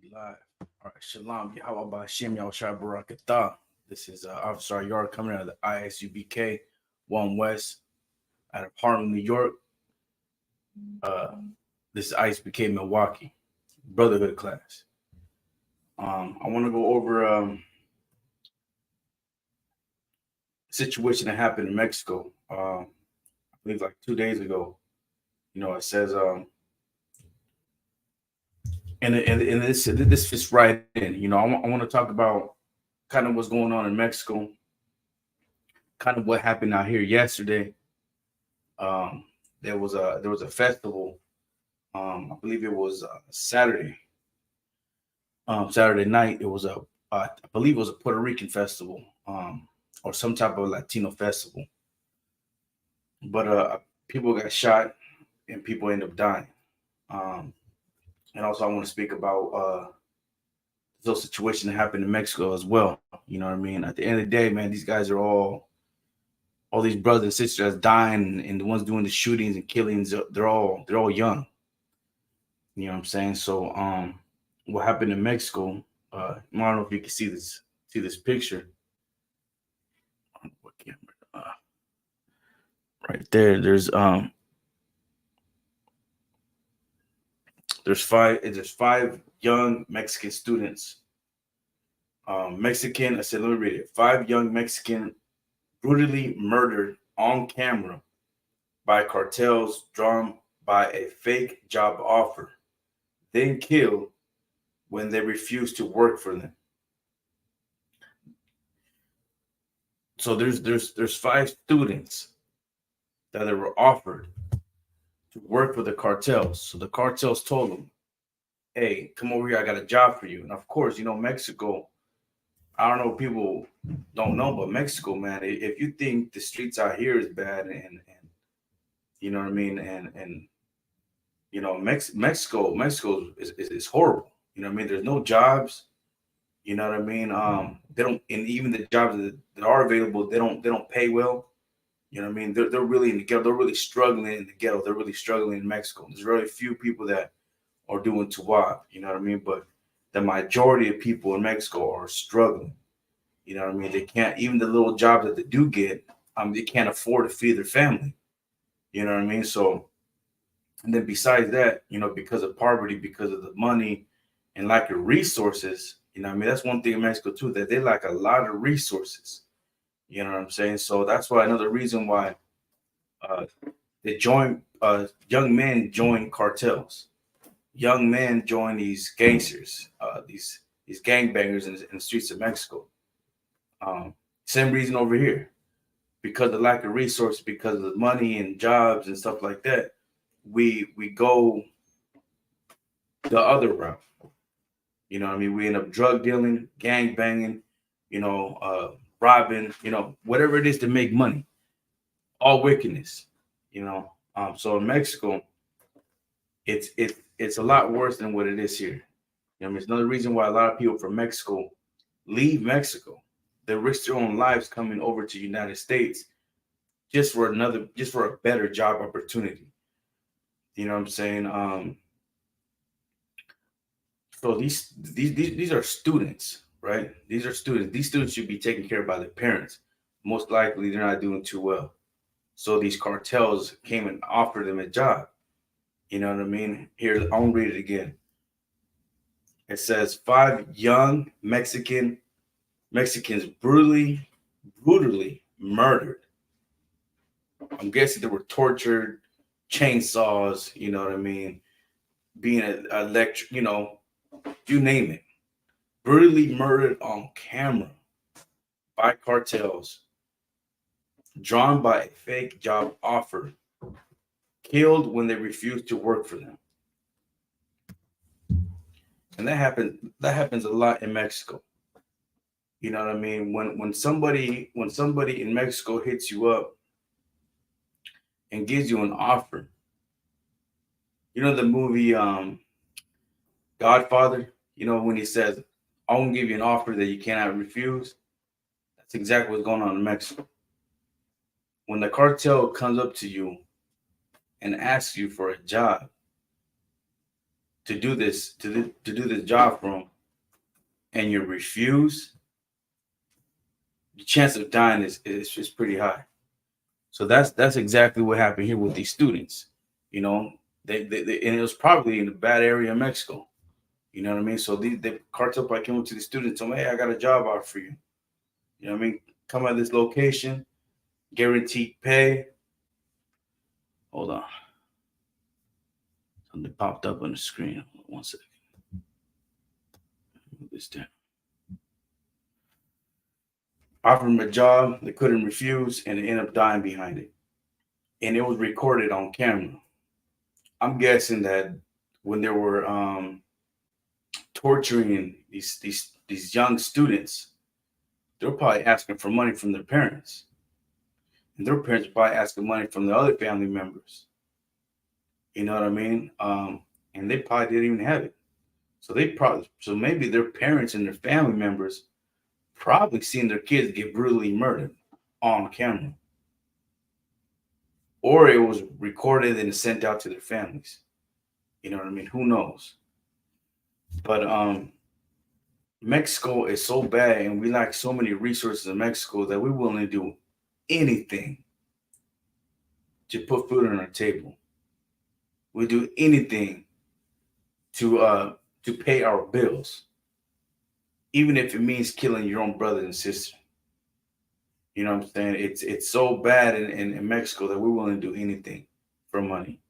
We live. All right, Shalom, Yahweh Hashem, Yahushua Barakatah. This is Officer Yard coming out of the Isupk 1 West out of Harlem, New York. This is Isupk Milwaukee, Brotherhood class. I want to go over situation that happened in Mexico. I believe like 2 days ago. It says and this fits right in. I want to talk about kind of what's going on in Mexico, kind of what happened out here yesterday. There was a festival. I believe it was Saturday. Saturday night. It was I believe it was a Puerto Rican festival, or some type of Latino festival. But people got shot and people end up dying. And also, I want to speak about those situations that happened in Mexico as well. You know what I mean? At the end of the day, man, these guys are all these brothers and sisters that's dying, and the ones doing the shootings and killings, they're all young. You know what I'm saying? So, what happened in Mexico? I don't know if you can see this picture. What camera? Right there. There's five young Mexican students. I said, let me read it. 5 young Mexican brutally murdered on camera by cartels drawn by a fake job offer, then killed when they refused to work for them. So there's 5 students that they were offered to work for the cartels. So the cartels told them, hey, come over here, I got a job for you. And of course, Mexico, I don't know if people don't know, but Mexico, man, if you think the streets out here is bad and you know what I mean, and Mexico is horrible. You know what I mean? There's no jobs. You know what I mean? They don't, and even the jobs that are available, they don't pay well. You know what I mean? They're really in the ghetto. They're really struggling in the ghetto. They're really struggling in Mexico. There's very few people that are doing tawab. You know what I mean? But the majority of people in Mexico are struggling. You know what I mean? They can't, even the little jobs that they do get, they can't afford to feed their family. You know what I mean? So, and then besides that, because of poverty, because of the money and lack of resources, I mean, that's one thing in Mexico too, that they lack a lot of resources. You know what I'm saying? So that's why another reason why young men join cartels. Young men join these gangsters, these gangbangers in the streets of Mexico. Same reason over here, because of the lack of resources, because of the money and jobs and stuff like that, we go the other route. You know what I mean? We end up drug dealing, gang banging, robbing, whatever it is to make money. All wickedness, So in Mexico, it's a lot worse than what it is here. I mean, it's another reason why a lot of people from Mexico leave Mexico. They risk their own lives coming over to the United States just for a better job opportunity. You know what I'm saying? So these are students, right? These are students. These students should be taken care of by their parents. Most likely, they're not doing too well. So these cartels came and offered them a job. You know what I mean? Here, I'll read it again. It says 5 young Mexicans brutally murdered. I'm guessing they were tortured, chainsaws, you know what I mean? Being electric, you name it. Brutally murdered on camera by cartels, drawn by a fake job offer, killed when they refused to work for them. And that happens a lot in Mexico. You know what I mean? When somebody in Mexico hits you up and gives you an offer, the movie Godfather, when he says, I won't give you an offer that you cannot refuse. That's exactly what's going on in Mexico. When the cartel comes up to you and asks you for a job, to do this job for them, and you refuse, the chance of dying is pretty high. So that's exactly what happened here with these students. You know, they and it was probably in a bad area of Mexico. You know what I mean? So the cartel probably came up to the students and told them, "Hey, I got a job offer for you. You know what I mean? Come at this location, guaranteed pay." Hold on, something popped up on the screen. One second. Move this down. Offered him a job, they couldn't refuse, and they ended up dying behind it. And it was recorded on camera. I'm guessing that when they were torturing these young students, they were probably asking for money from their parents, and their parents were probably asking money from the other family members. You know what I mean? And they probably didn't even have it. So maybe their parents and their family members probably seen their kids get brutally murdered on camera, or it was recorded and sent out to their families. You know what I mean? Who knows? But Mexico is so bad, and we lack so many resources in Mexico that we're willing to do anything to put food on our table. We do anything to pay our bills, even if it means killing your own brother and sister. You know what I'm saying? It's so bad in Mexico that we're willing to do anything for money.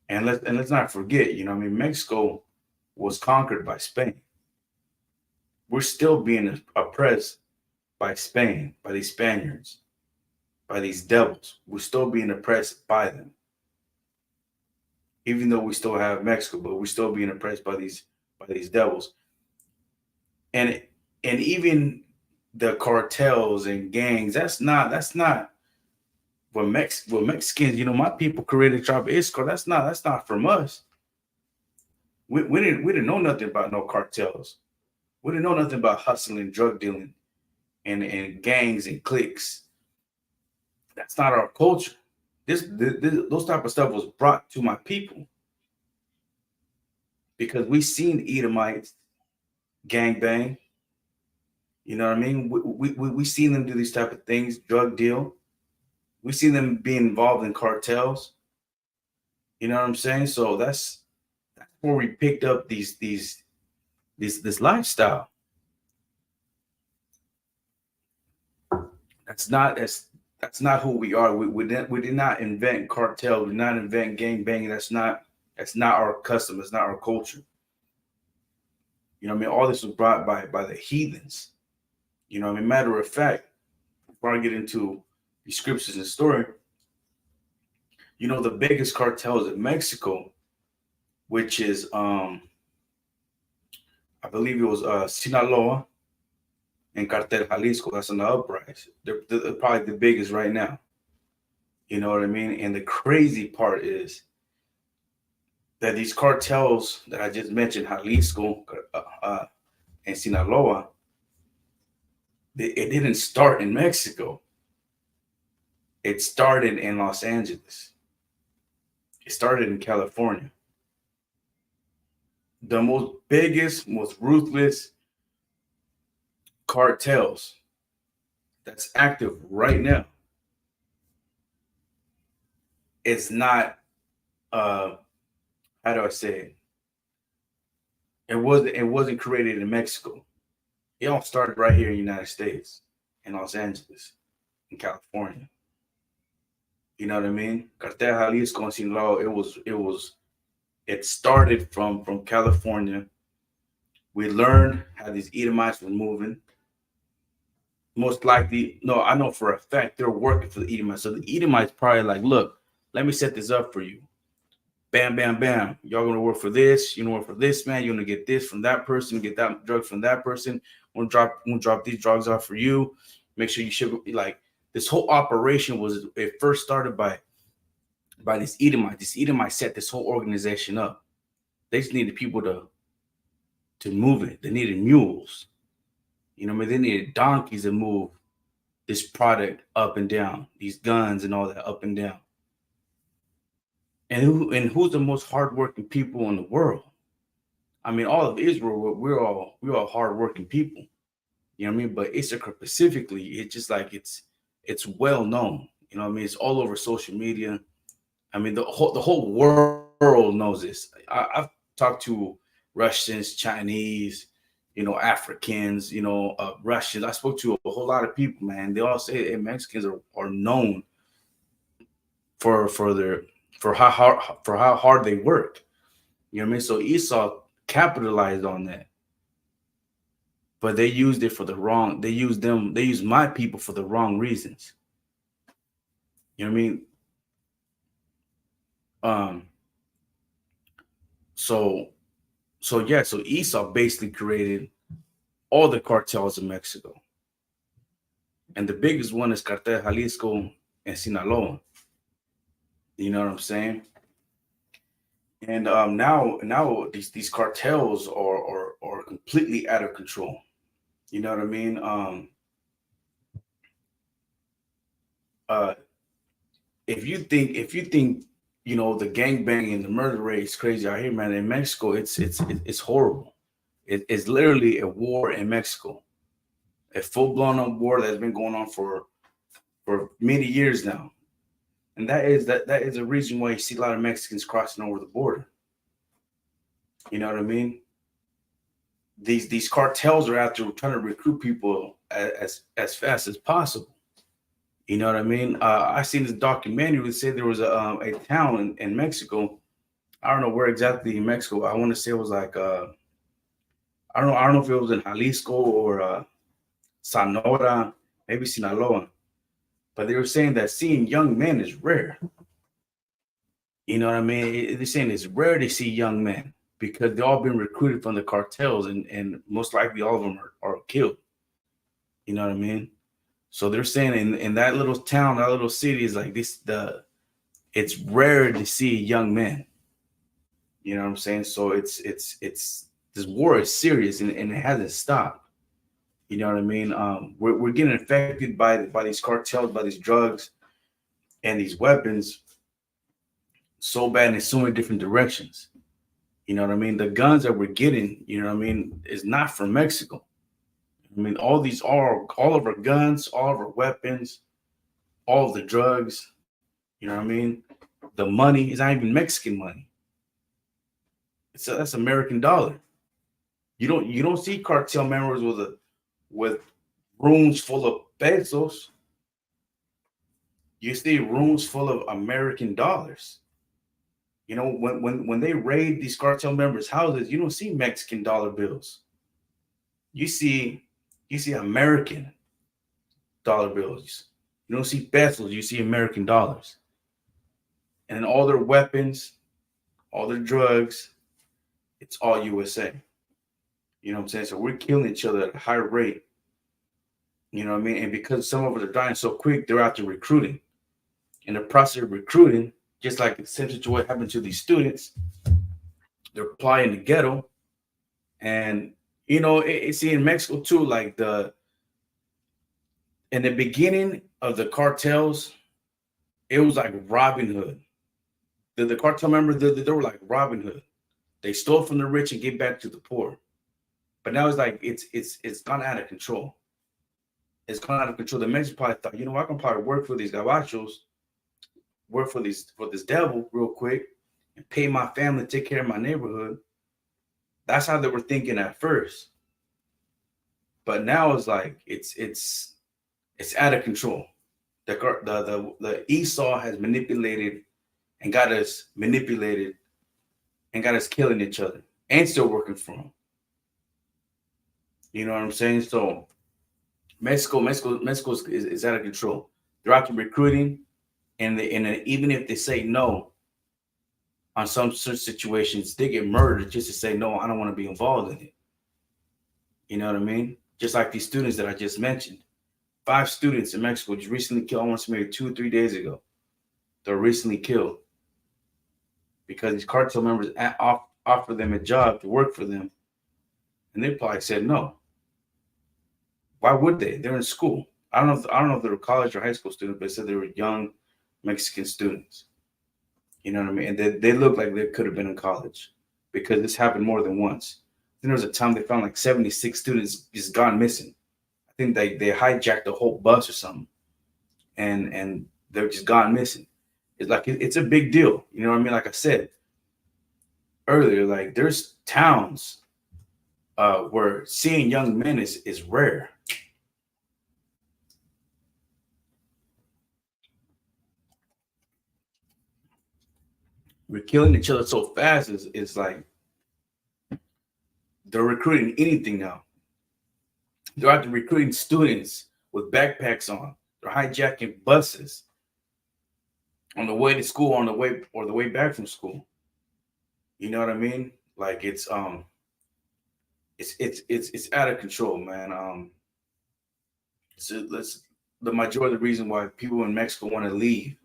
And let's not forget, you know, I mean, Mexico was conquered by Spain. We're still being oppressed by Spain, by these Spaniards, by these devils. We're still being oppressed by them. Even though we still have Mexico, but we're still being oppressed by these devils. And even the cartels and gangs, that's not what Mexicans, you know, my people created Tribe Isco. That's not from us. We didn't know nothing about no cartels. We didn't know nothing about hustling, drug dealing, and gangs and cliques. That's not our culture. Those type of stuff was brought to my people because we seen Edomites gang bang. You know what I mean? We seen them do these type of things, drug deal. We see them being involved in cartels. You know what I'm saying? So that's where we picked up this lifestyle. That's not who we are. We did not invent cartel. We did not invent gang banging. That's not our custom. It's not our culture. You know what I mean? All this was brought by the heathens. You know what I mean? Matter of fact, before I get into the scriptures and story, you know, the biggest cartels in Mexico, which is I believe it was Sinaloa and Cartel Jalisco. That's on the uprise. They're probably the biggest right now. You know what I mean? And the crazy part is that these cartels that I just mentioned, Jalisco and Sinaloa, it didn't start in Mexico. It started in Los Angeles. It started in California. The most biggest, most ruthless cartels that's active right now. It's not how do I say it? It wasn't created in Mexico. It all started right here in the United States, in Los Angeles, in California. You know what I mean? Cartel Jalisco and Sinaloa, it started from California. We learned how these Edomites were moving. Most likely, no, I know for a fact they're working for the Edomites. So the Edomites probably like, look, let me set this up for you. Bam, bam, bam. Y'all gonna work for this. You gonna work for this man. You're gonna get this from that person. Get that drug from that person. We'll drop these drugs off for you. Make sure you ship. Like this whole operation was. It first started by this Edomite. This Edomite set this whole organization up. They just needed people to move it. They needed mules. You know what I mean? They needed donkeys to move this product up and down. These guns and all that up and down. who's the most hardworking people in the world? I mean, all of Israel, we're all hardworking people. You know what I mean? But Issachar specifically, it's just like it's well known. You know what I mean? It's all over social media. I mean, the whole world knows this. I've talked to Russians, Chinese, Africans, Russians. I spoke to a whole lot of people, man. They all say, hey, Mexicans are known for their for how hard they work. You know what I mean? So Esau capitalized on that, but they used it for the wrong. They used my people for the wrong reasons. You know what I mean? Um, so so Esau basically created all the cartels in Mexico, and the biggest one is Cartel Jalisco and Sinaloa. You know what I'm saying? And now these cartels are completely out of control. You know what I mean? Uh, if you think the gang banging and the murder rate is crazy out here, man. In Mexico, it's horrible. It's literally a war in Mexico, a full blown war that's been going on for many years now, and that is a reason why you see a lot of Mexicans crossing over the border. You know what I mean? These cartels are out there trying to recruit people as fast as possible. You know what I mean? I seen this documentary that said there was a town in Mexico. I don't know where exactly in Mexico. I want to say it was like I don't know if it was in Jalisco or Sonora, maybe Sinaloa. But they were saying that seeing young men is rare. You know what I mean? They're saying it's rare to see young men because they've all been recruited from the cartels, and most likely all of them are killed. You know what I mean? So they're saying in that little town, that little city is like this. It's rare to see young men. You know what I'm saying? So it's this war is serious, and it hasn't stopped. You know what I mean? We're getting affected by these cartels, by these drugs and these weapons so bad in so many different directions. You know what I mean? The guns that we're getting, you know what I mean, is not from Mexico. I mean, all of our guns, all of our weapons, all of the drugs. You know what I mean? The money is not even Mexican money. That's American dollar. You don't see cartel members with rooms full of pesos. You see rooms full of American dollars. When they raid these cartel members' houses, you don't see Mexican dollar bills. You see American dollar bills. You don't see pesos. You see American dollars. And all their weapons, all their drugs, it's all USA. You know what I'm saying? So we're killing each other at a high rate. You know what I mean? And because some of us are dying so quick, they're out there recruiting. In the process of recruiting, just like essentially to what happened to these students, they're applying the ghetto. And it's in Mexico too, like in the beginning of the cartels, it was like Robin Hood. The cartel members, they were like Robin Hood. They stole from the rich and gave back to the poor. But now it's like it's gone out of control. It's gone out of control. The Mexicans probably thought, I can probably work for these gabachos, work for this devil real quick, and pay my family, take care of my neighborhood. That's how they were thinking at first. But now it's like it's out of control. The Esau has manipulated and got us manipulated and got us killing each other and still working for them. You know what I'm saying? So Mexico is out of control. They're out to recruiting, and even if they say no on some certain situations, they get murdered just to say no. I don't want to be involved in it. You know what I mean? Just like these students that I just mentioned. 5 students in Mexico just recently killed, I want to say maybe 2 or 3 days ago. They're recently killed because these cartel members offer them a job to work for them, and they probably said no. Why would they? They're in school. I don't know if they were college or high school students, but they said they were young Mexican students. You know what I mean? And they look like they could have been in college because this happened more than once. Then there was a time they found like 76 students just gone missing. I think they hijacked the whole bus or something, and they're just gone missing. It's like it's a big deal. You know what I mean? Like I said earlier, like there's towns where seeing young men is rare. We're killing each other so fast. Is like they're recruiting anything now. They're out there recruiting students with backpacks on. They're hijacking buses on the way to school, on the way or the way back from school. You know what I mean? Like it's out of control, man. So let's the majority of the reason why people in Mexico want to leave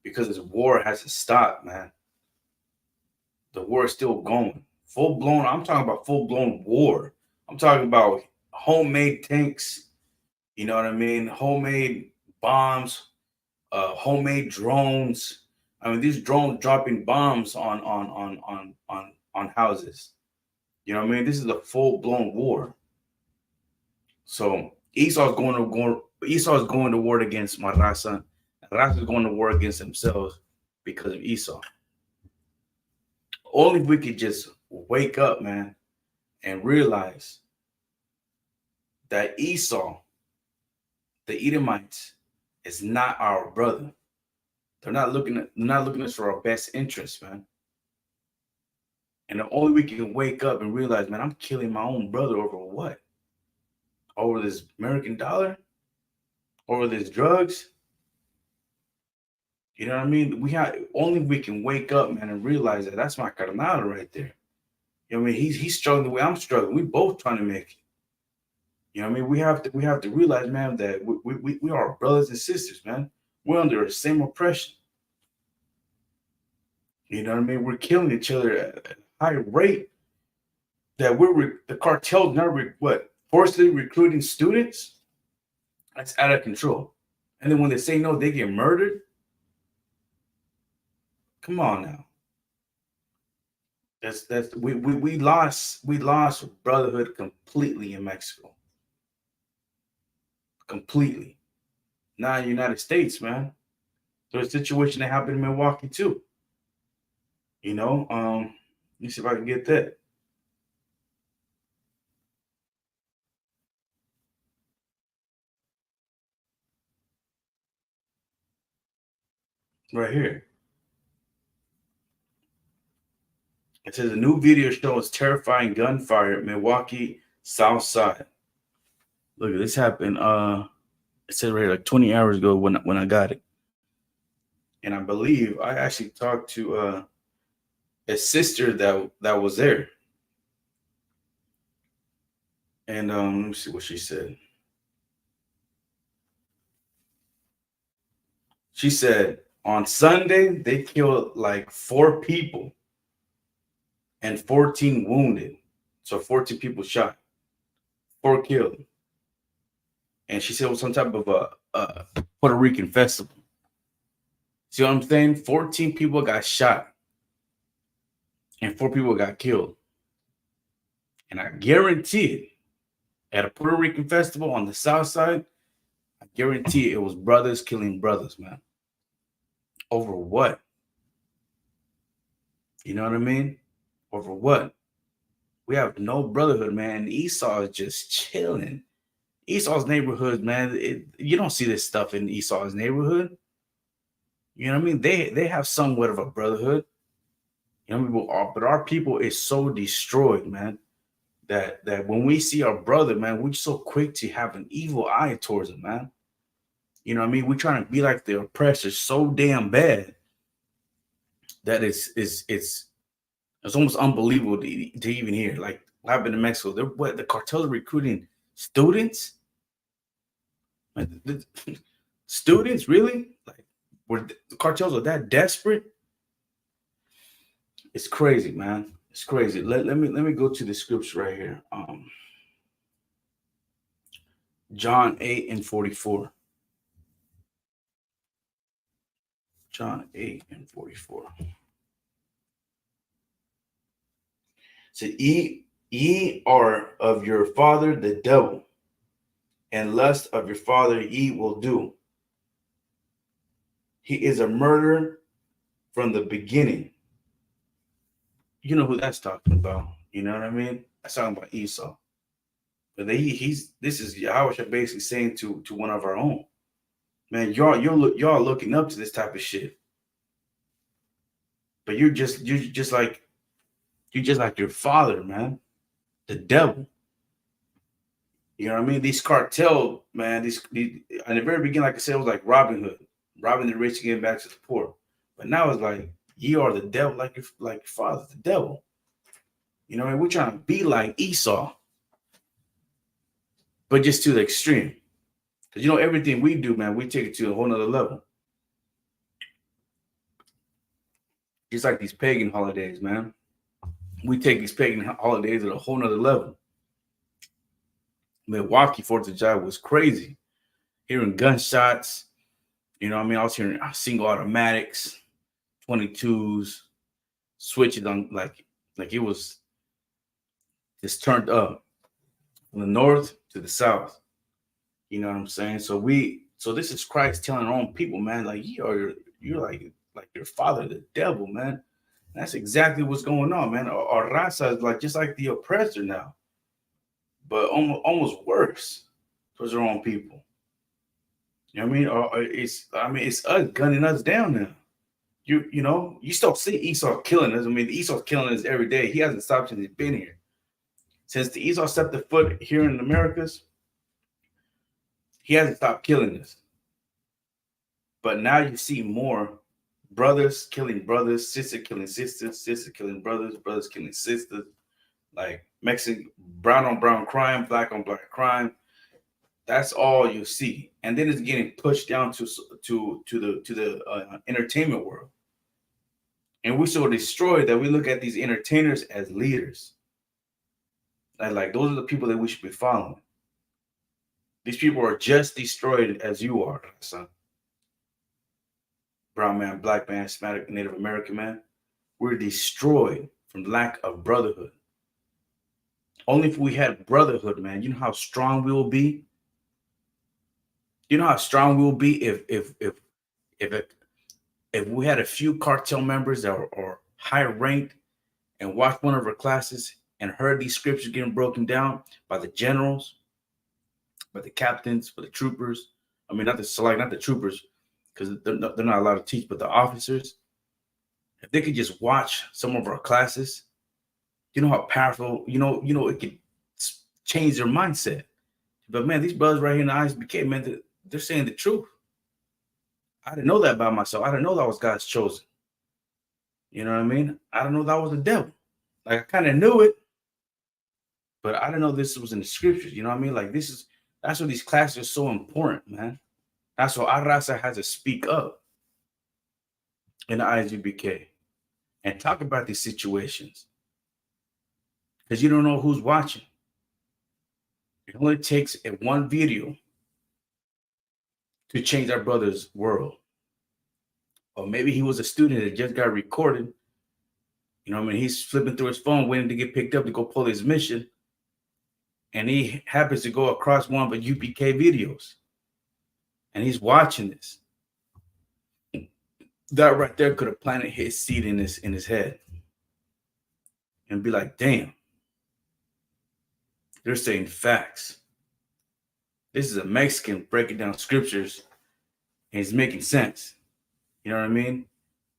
because this war hasn't stopped, man. The war is still going. Full blown, I'm talking about full blown war. I'm talking about homemade tanks, you know what I mean? Homemade bombs, homemade drones. I mean, these drones dropping bombs on houses. You know what I mean? This is a full blown war. So Esau is going to war against my raza. Raza is going to war against themselves because of Esau. Only if we could just wake up, man, and realize that Esau, the Edomites, is not our brother. They're not looking at us for our best interest, man. And the only we can wake up and realize, man, I'm killing my own brother over what? Over this American dollar? Over this drugs? You know what I mean? Only we can wake up, man, and realize that that's my carnal right there. You know what I mean? He's struggling the way I'm struggling. We both trying to make it. You know what I mean? We have to realize, man, that we are brothers and sisters, man. We're under the same oppression. You know what I mean? We're killing each other at a high rate. That the cartels now forcibly recruiting students. That's out of control. And then when they say no, they get murdered. Come on now. That's we lost brotherhood completely in Mexico. Completely. Now in the United States, man. There's a situation that happened in Milwaukee too. You know, let me see if I can get that right here. It says a new video shows terrifying gunfire at Milwaukee South Side. Look, this happened. It said right here, like 20 hours ago when I got it, and I believe I actually talked to a sister that was there, and let me see what she said. She said on Sunday they killed like 4 people and 14 wounded, so 14 people shot, 4 killed, and she said it was some type of a Puerto Rican festival. See what I'm saying? 14 people got shot and 4 people got killed. And I guarantee it, at a Puerto Rican festival on the South Side, I guarantee it was brothers killing brothers, man. Over what? You know what I mean? Over what? We have no brotherhood, man. Esau is just chilling. Esau's neighborhood, man. You don't see this stuff in Esau's neighborhood. You know what I mean? They have somewhat of a brotherhood. You know, but our people is so destroyed, man. That when we see our brother, man, we're so quick to have an evil eye towards him, man. You know what I mean? We're trying to be like the oppressor so damn bad that it's almost unbelievable to even hear. Like what happened in Mexico. The cartels are recruiting students? Like, students, really? Like were the cartels are that desperate? It's crazy, man. It's crazy. Let me go to the scripture right here. John 8 and 44. John 8:44. So ye are of your father the devil, and lust of your father ye will do. He is a murderer from the beginning. You know who that's talking about. You know what I mean? That's talking about Esau. But this is Yahweh basically saying to one of our own, man, y'all looking up to this type of shit. But you're just like your father, man, the devil. You know what I mean? These cartel, man, these in the very beginning, like I said, it was like Robin Hood, robbing the rich, giving back to the poor. But now it's like ye are the devil, like your father's the devil. You know what I mean? We're trying to be like Esau, but just to the extreme. Because you know everything we do, man, we take it to a whole nother level. Just like these pagan holidays, man. We take these pagan holidays at a whole nother level. Milwaukee 4th of July was crazy. Hearing gunshots, you know what I mean? I was hearing single automatics, 22s, switches on like it was just turned up from the north to the south. You know what I'm saying? So this is Christ telling our own people, man, like you're like your father, the devil, man. That's exactly what's going on, man. Our raza is like just like the oppressor now, but almost worse towards our own people. You know what I mean? It's us gunning us down now. You know, you still see Esau killing us. I mean, Esau's killing us every day. He hasn't stopped since he's been here. Since the Esau stepped the foot here in the Americas, he hasn't stopped killing us. But now you see more brothers killing brothers, sister killing sisters, sister killing brothers, brothers killing sisters, like Mexican brown on brown crime, black on black crime. That's all you see, and then it's getting pushed down to the entertainment world, and we're so destroyed that we look at these entertainers as leaders. Like those are the people that we should be following. These people are just destroyed as you are, son. Brown man, black man, Hispanic, Native American man. We're destroyed from lack of brotherhood. Only if we had brotherhood, man. You know how strong we will be. You know how strong we will be if we had a few cartel members that are high ranked and watched one of our classes and heard these scriptures getting broken down by the generals, by the captains, by the troopers. I mean, not the troopers, because they're not allowed to teach, but the officers. If they could just watch some of our classes, you know how powerful, you know, it could change their mindset. But man, these brothers right here in the Isupk, man, they're saying the truth. I didn't know that about myself. I didn't know that was God's chosen. You know what I mean? I didn't know that was the devil. Like I kind of knew it, but I didn't know this was in the scriptures. You know what I mean? Like that's why these classes are so important, man. That's why Arasa has to speak up in the Isupk and talk about these situations. Because you don't know who's watching. It only takes one video to change our brother's world. Or maybe he was a student that just got recorded. You know what I mean? He's flipping through his phone, waiting to get picked up to go pull his mission. And he happens to go across one of the UPK videos. And he's watching this. That right there could have planted his seed in his head. And be like, damn. They're saying facts. This is a Mexican breaking down scriptures. And it's making sense. You know what I mean?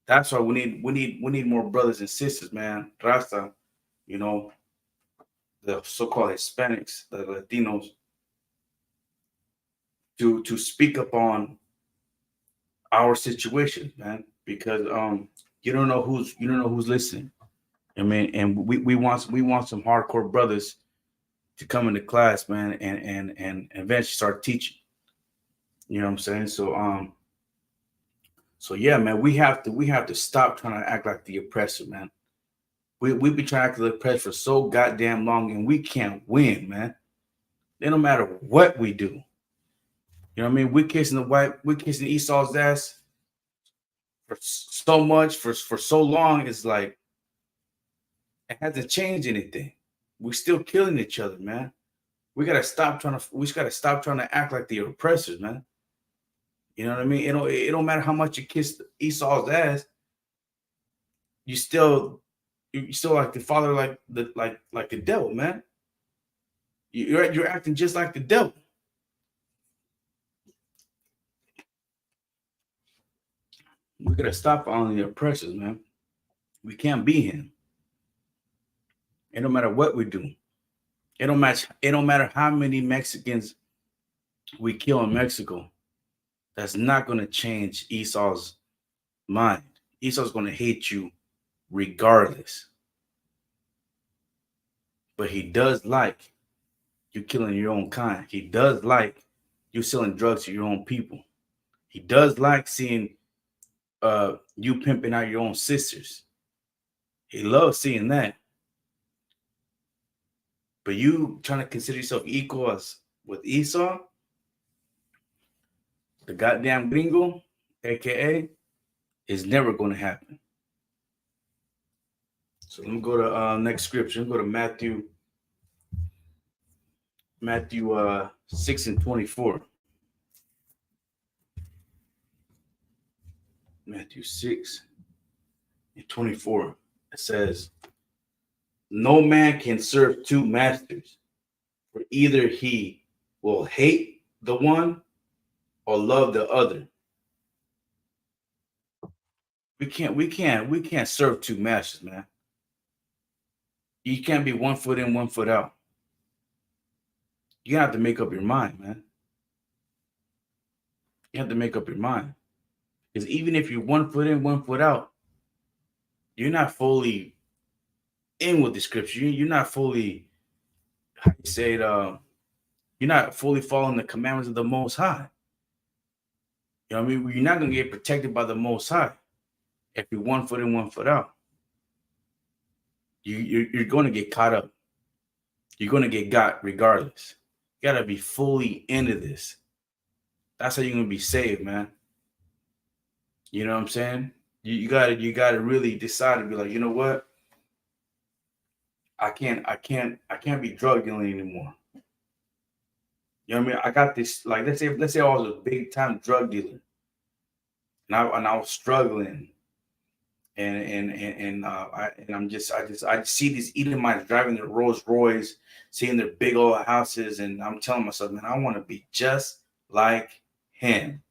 That's why we need more brothers and sisters, man. Rasta, you know, the so-called Hispanics, the Latinos, to speak up on our situation, man, because you don't know who's listening. I mean, and we want some hardcore brothers to come into class, man, and eventually start teaching. You know what I'm saying? So yeah, man, we have to stop trying to act like the oppressor, man. We've been trying to act like the oppressor for so goddamn long, and we can't win, man. It no matter what we do. You know what I mean? We're kissing Esau's ass for so much for so long. It's like it hasn't changed anything. We're still killing each other, man. We just gotta stop trying to act like the oppressors, man. You know what I mean? It don't matter how much you kiss Esau's ass, you still you still like the father, like the devil, man. You're acting just like the devil. We gotta stop following the oppressors, man. We can't be him. It don't matter what we do. It don't matter how many Mexicans we kill in Mexico. That's not gonna change Esau's mind. Esau's gonna hate you regardless. But he does like you killing your own kind. He does like you selling drugs to your own people. He does like seeing you pimping out your own sisters. He loves seeing that. But you trying to consider yourself equal as with Esau, the goddamn gringo, aka, is never going to happen. So let me go to next scripture. Let me go to Matthew 6:24. Matthew 6:24. It says, no man can serve two masters, for either he will hate the one or love the other. We can't serve two masters, man. You can't be 1 foot in, 1 foot out. You have to make up your mind, man. You have to make up your mind. Because even if you're 1 foot in, 1 foot out, you're not fully in with the scripture. You're not fully, how you say it, you're not fully following the commandments of the Most High. You know what I mean? You're not going to get protected by the Most High if you're 1 foot in, 1 foot out. You're going to get caught up. You're going to get got regardless. You got to be fully into this. That's how you're going to be saved, man. You know what I'm saying? You gotta really decide to be like, you know what? I can't be drug dealing anymore. You know what I mean? I got this, like, let's say I was a big time drug dealer, and I was struggling, I see these Edomites driving their Rolls Royce, seeing their big old houses, and I'm telling myself, man, I want to be just like him.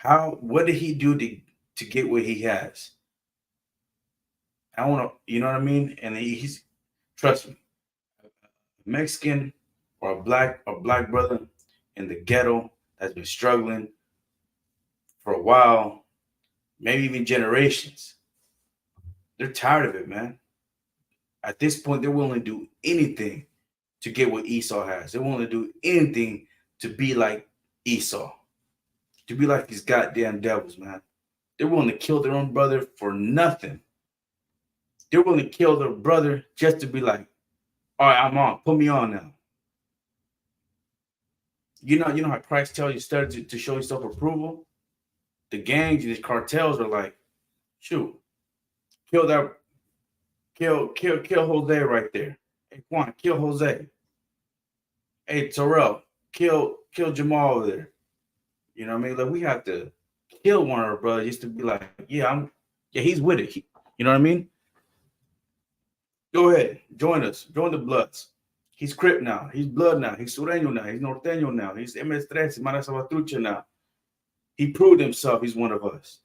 What did he do to get what he has? I want to, you know what I mean? And he's, trust me, a Mexican or a black brother in the ghetto that's been struggling for a while, maybe even generations. They're tired of it, man. At this point, they're willing to do anything to get what Esau has. They're willing to do anything to be like Esau, to be like these goddamn devils, man. They're willing to kill their own brother for nothing. They're willing to kill their brother just to be like, all right, I'm on. Put me on now. You know how Christ tells you study to show yourself approval? The gangs and these cartels are like, shoot, kill Jose right there. Hey, Juan, kill Jose. Hey, Terrell, kill Jamal over there. You know what I mean? Like, we have to kill one of our brothers just to be like, yeah, he's with it. You know what I mean? Go ahead, join us. Join the Bloods. He's Crip now. He's Blood now. He's Sureño now. He's Norteño now. He's MS-13, Mara Salvatrucha now. He proved himself. He's one of us.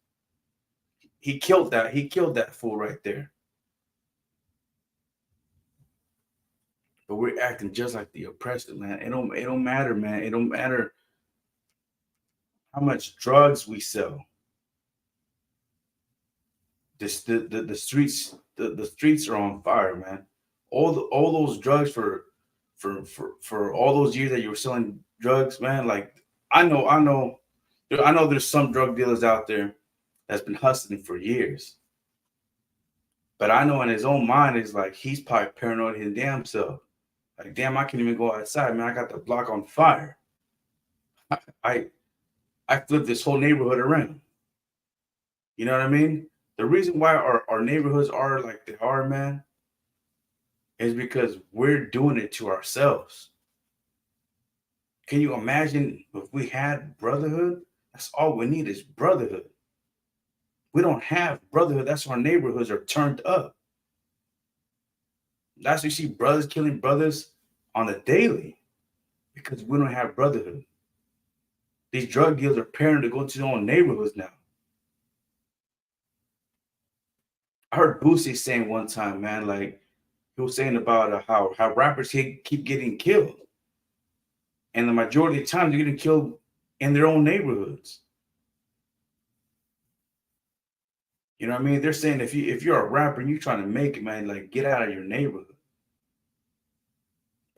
He killed that. He killed that fool right there. But we're acting just like the oppressor, man. It don't matter, man. It don't matter how much drugs we sell. The streets are on fire, man. All those drugs for all those years that you were selling drugs, man. Like, I know there's some drug dealers out there that's been hustling for years. But I know in his own mind, it's like he's probably paranoid his damn self. Like, damn, I can't even go outside, man. I got the block on fire. I flipped this whole neighborhood around. You know what I mean? The reason why our neighborhoods are like they are, man, is because we're doing it to ourselves. Can you imagine if we had brotherhood? That's all we need is brotherhood. We don't have brotherhood. That's why our neighborhoods are turned up. That's why you see brothers killing brothers on the daily because we don't have brotherhood. These drug dealers are pairing to go to their own neighborhoods now. I heard Boosie saying one time, man, like he was saying about how rappers keep getting killed, and the majority of the time they're getting killed in their own neighborhoods. You know what I mean? They're saying if you're a rapper and you're trying to make it, man, like get out of your neighborhood.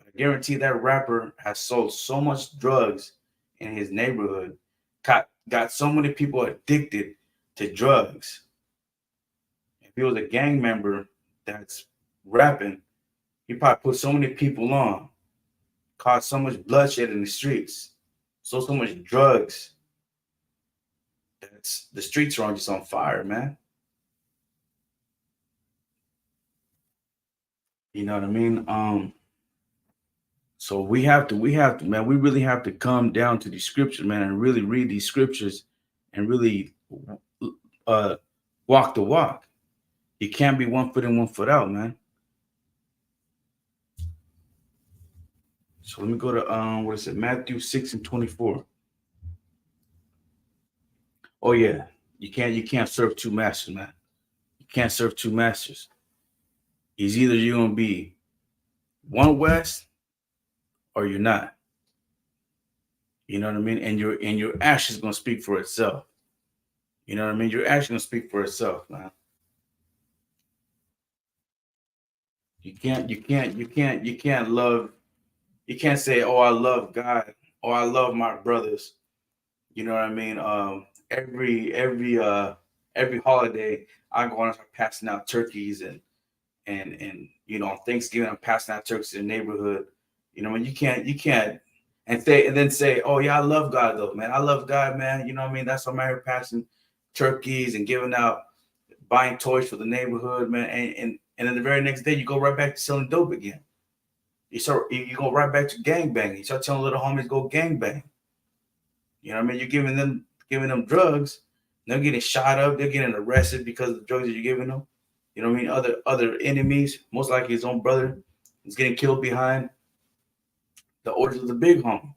I guarantee that rapper has sold so much drugs in his neighborhood, got so many people addicted to drugs. If he was a gang member that's rapping, he probably put so many people on, caused so much bloodshed in the streets, so much drugs. That's the streets are just on fire, man. You know what I mean? So we have to, man, we really have to come down to these scriptures, man, and really read these scriptures and really uh walk the walk. You can't be 1 foot in, 1 foot out, man. So let me go to what is it? Matthew 6:24. Oh yeah. You can't serve two masters, man. You can't serve two masters. It's either you're gonna be one West or you're not. You know what I mean? And your action is gonna speak for itself. You know what I mean? Your action gonna speak for itself, man. You can't love. You can't say, "Oh, I love God," or "I love my brothers." You know what I mean? Every holiday, I go on and start passing out turkeys and on Thanksgiving, I'm passing out turkeys in the neighborhood. You know, when you can't and then say, "Oh yeah, I love God though, man. I love God, man." You know what I mean? That's why I'm out here passing turkeys and giving out, buying toys for the neighborhood, man. And then the very next day, you go right back to selling dope again. You go right back to gang banging. You start telling little homies go gang bang. You know what I mean? You're giving them drugs. They're getting shot up. They're getting arrested because of the drugs that you're giving them. You know what I mean? Other enemies, most likely his own brother, is getting killed behind the orders of the big homie.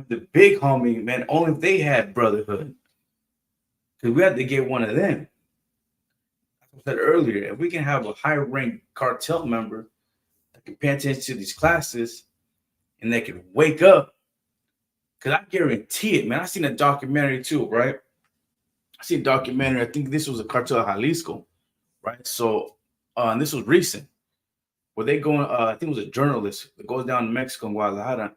The big homie, man, only if they had brotherhood. Because we had to get one of them. Like I said earlier, if we can have a high ranked cartel member that can pay attention to these classes and they can wake up, because I guarantee it, man. I seen a documentary too, right? I seen a documentary. I think this was a cartel of Jalisco, right? So, and this was recent, where they going. I think it was a journalist that goes down to Mexico and Guadalajara,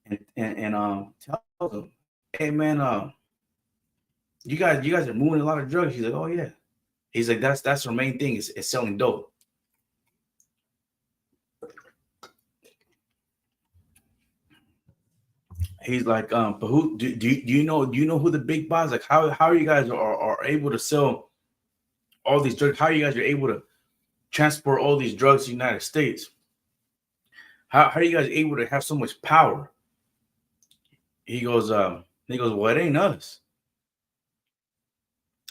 and tells them, "Hey, man, you guys are moving a lot of drugs." He's like, "Oh yeah." He's like, "That's our main thing is selling dope." He's like, "But who do you know who the big boss? Like, how you guys are able to sell all these drugs? How you guys are able to transport all these drugs to the United States? How are you guys able to have so much power?" He goes, "Well, it ain't us.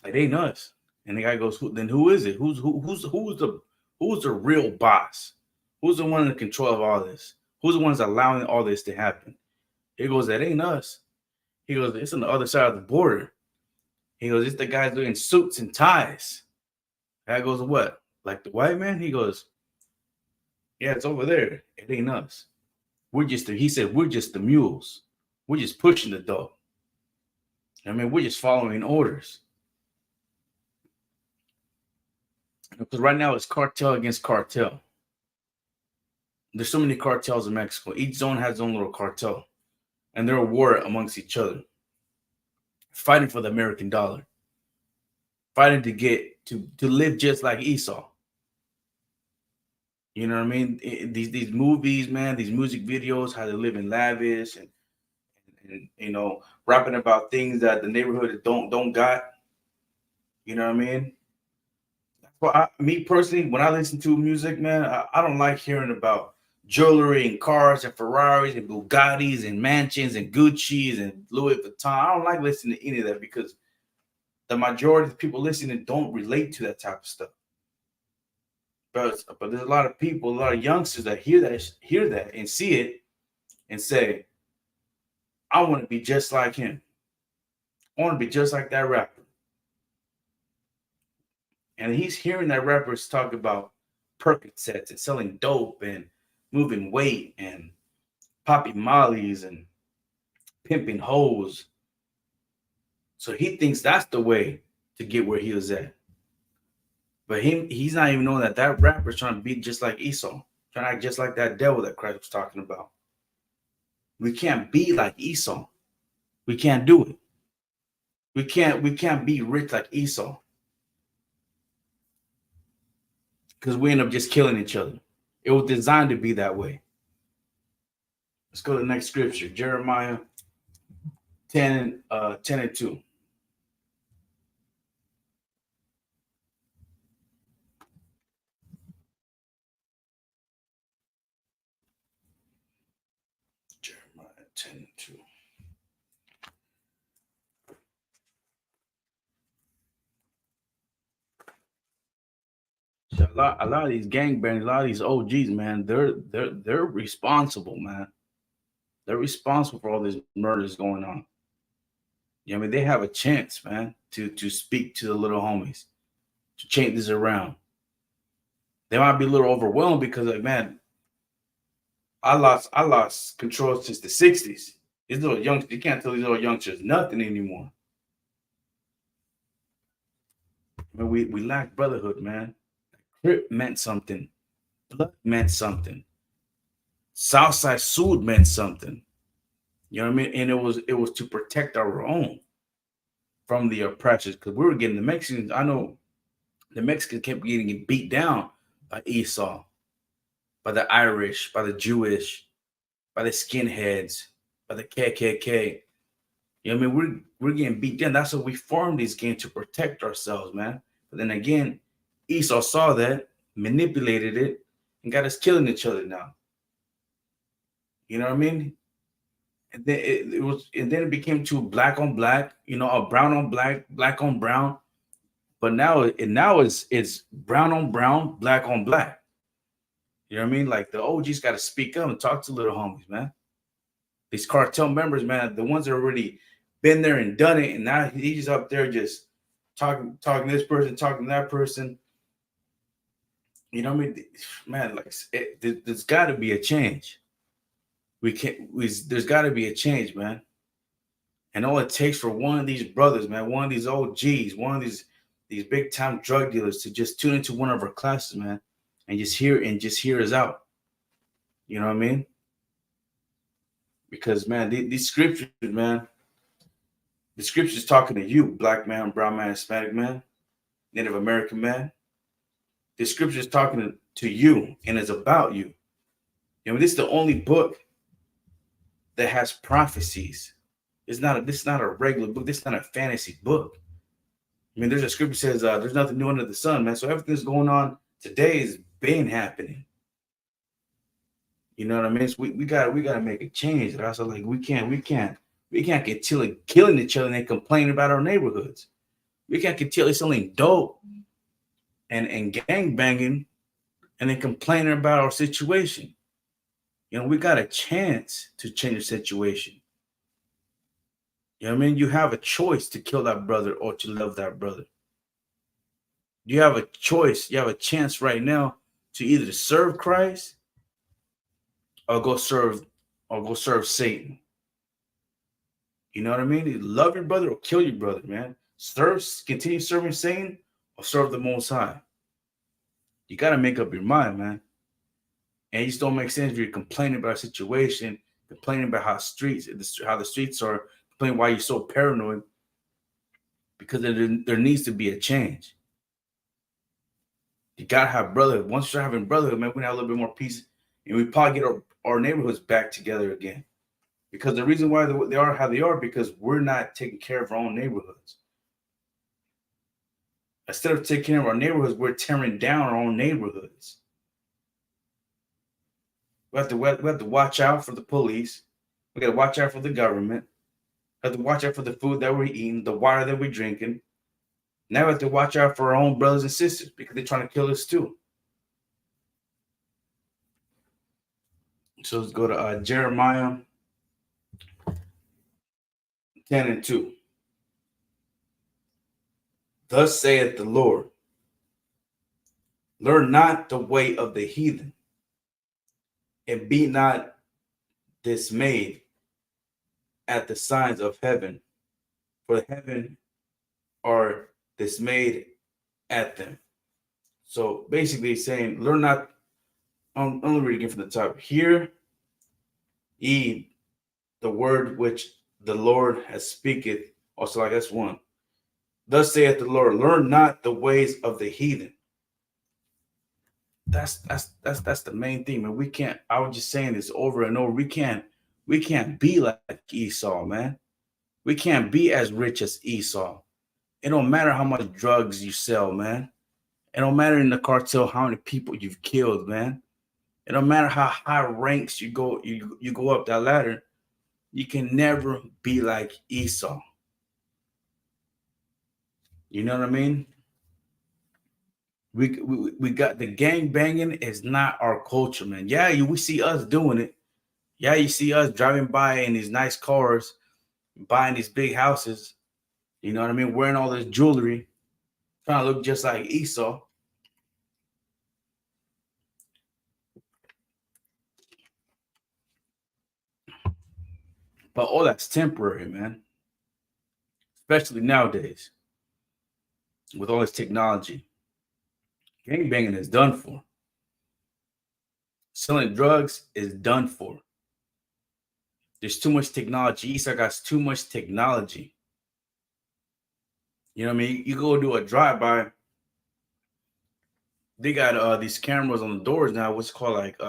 It ain't us." And the guy goes, "Then who is it? Who's the real boss? Who's the one in control of all this? Who's the ones allowing all this to happen?" He goes, "That ain't us." He goes, "It's on the other side of the border." He goes, "It's the guys doing suits and ties." Guy goes, "What? Like the white man?" He goes, "Yeah, it's over there. It ain't us. He said, we're just the mules. We're just pushing the dog. I mean, we're just following orders." Because right now it's cartel against cartel. There's so many cartels in Mexico. Each zone has its own little cartel. And they're at war amongst each other, fighting for the American dollar, fighting to get to live just like Esau. You know what I mean? These movies, man, these music videos, how they live in lavish and rapping about things that the neighborhood don't got. You know what I mean? Well, me personally, when I listen to music, man, I don't like hearing about jewelry and cars and Ferraris and Bugattis and mansions and Gucci's and Louis Vuitton. I don't like listening to any of that because the majority of the people listening don't relate to that type of stuff. But there's a lot of people, a lot of youngsters that hear that and see it and say, I want to be just like him. I want to be just like that rapper. And he's hearing that rappers talk about Percocets and selling dope and moving weight and popping mollies and pimping hoes. So he thinks that's the way to get where he was at. But he's not even knowing that that rapper's trying to be just like Esau, trying to act just like that devil that Christ was talking about. We can't be like Esau. We can't do it. We can't be rich like Esau. Because we end up just killing each other. It was designed to be that way. Let's go to the next scripture. Jeremiah 10 and 2. Jeremiah 10 and 2. So a lot of these gangbangs, a lot of these OGs, man, they're responsible, man. They're responsible for all these murders going on. You know, I mean, they have a chance, man, to speak to the little homies, to change this around. They might be a little overwhelmed because, like, man, I lost control since the '60s. These little youngsters, you can't tell these little youngsters nothing anymore. I mean, we lack brotherhood, man. Crip meant something. Blood meant something. Southside Sud meant something. You know what I mean? And it was to protect our own from the oppressors because we were getting the Mexicans. I know the Mexicans kept getting beat down by Esau, by the Irish, by the Jewish, by the skinheads, by the KKK. You know what I mean? We're getting beat down. That's why we formed these gangs to protect ourselves, man. But then again, Esau saw that, manipulated it, and got us killing each other now. You know what I mean? And then it became too black on black, a brown on black, black on brown. But now it's brown on brown, black on black. You know what I mean? Like the OGs got to speak up and talk to little homies, man. These cartel members, man, the ones that already been there and done it, and now he's up there just talking to this person, talking to that person. You know what I mean? Man, like there's got to be a change. There's got to be a change, man. And all it takes for one of these brothers, man, one of these OGs, one of these big time drug dealers to just tune into one of our classes, man, and just hear us out. You know what I mean? Because, man, these scriptures, man, the scriptures talking to you, black man, brown man, Hispanic man, Native American man. The scriptures talking to you, and it's about you. You know, this is the only book that has prophecies. This is not a regular book. This is not a fantasy book. I mean, there's a scripture that says there's nothing new under the sun, man. So everything that's going on today is been happening. You know what I mean? So we gotta make a change. And I was like, we can't continue killing each other and then complaining about our neighborhoods. We can't continue selling dope and gang banging and then complaining about our situation. You know, we got a chance to change the situation. You know what I mean? You have a choice to kill that brother or to love that brother. You have a choice. You have a chance right now to either serve Christ or go serve Satan. You know what I mean? Love your brother or kill your brother, man. Continue serving Satan or serve the Most High. You got to make up your mind, man. And it just don't make sense if you're complaining about a situation, complaining about how the streets are, complaining why you're so paranoid, because there needs to be a change. You gotta have brotherhood. Once you start having brotherhood, man, we have a little bit more peace, and we probably get our neighborhoods back together again. Because the reason why they are how they are, because we're not taking care of our own neighborhoods. Instead of taking care of our neighborhoods, we're tearing down our own neighborhoods. We have to watch out for the police. We got to watch out for the government. We have to watch out for the food that we're eating, the water that we're drinking. Now we have to watch out for our own brothers and sisters because they're trying to kill us too. So let's go to Jeremiah 10:2. Thus saith the Lord, learn not the way of the heathen, and be not dismayed at the signs of heaven, for the heaven are dismayed at them. So basically saying, learn not, I'm going to read again from the top. Hear ye the word which the Lord has speaketh. Also, like that's one. Thus saith the Lord, learn not the ways of the heathen. That's the main thing, man. We can't, I was just saying this over and over. We can't be like Esau, man. We can't be as rich as Esau. It don't matter how much drugs you sell, man. It don't matter in the cartel how many people you've killed, man. It don't matter how high ranks you go up that ladder. You can never be like Esau. You know what I mean? We got the gang banging is not our culture, man. Yeah, we see us doing it. Yeah, you see us driving by in these nice cars, buying these big houses. You know what I mean? Wearing all this jewelry, trying to look just like Esau. But all that's temporary, man. Especially nowadays with all this technology. Gang banging is done for. Selling drugs is done for. There's too much technology. Esau got too much technology. You know what I mean? You go do a drive-by. They got these cameras on the doors now. What's called like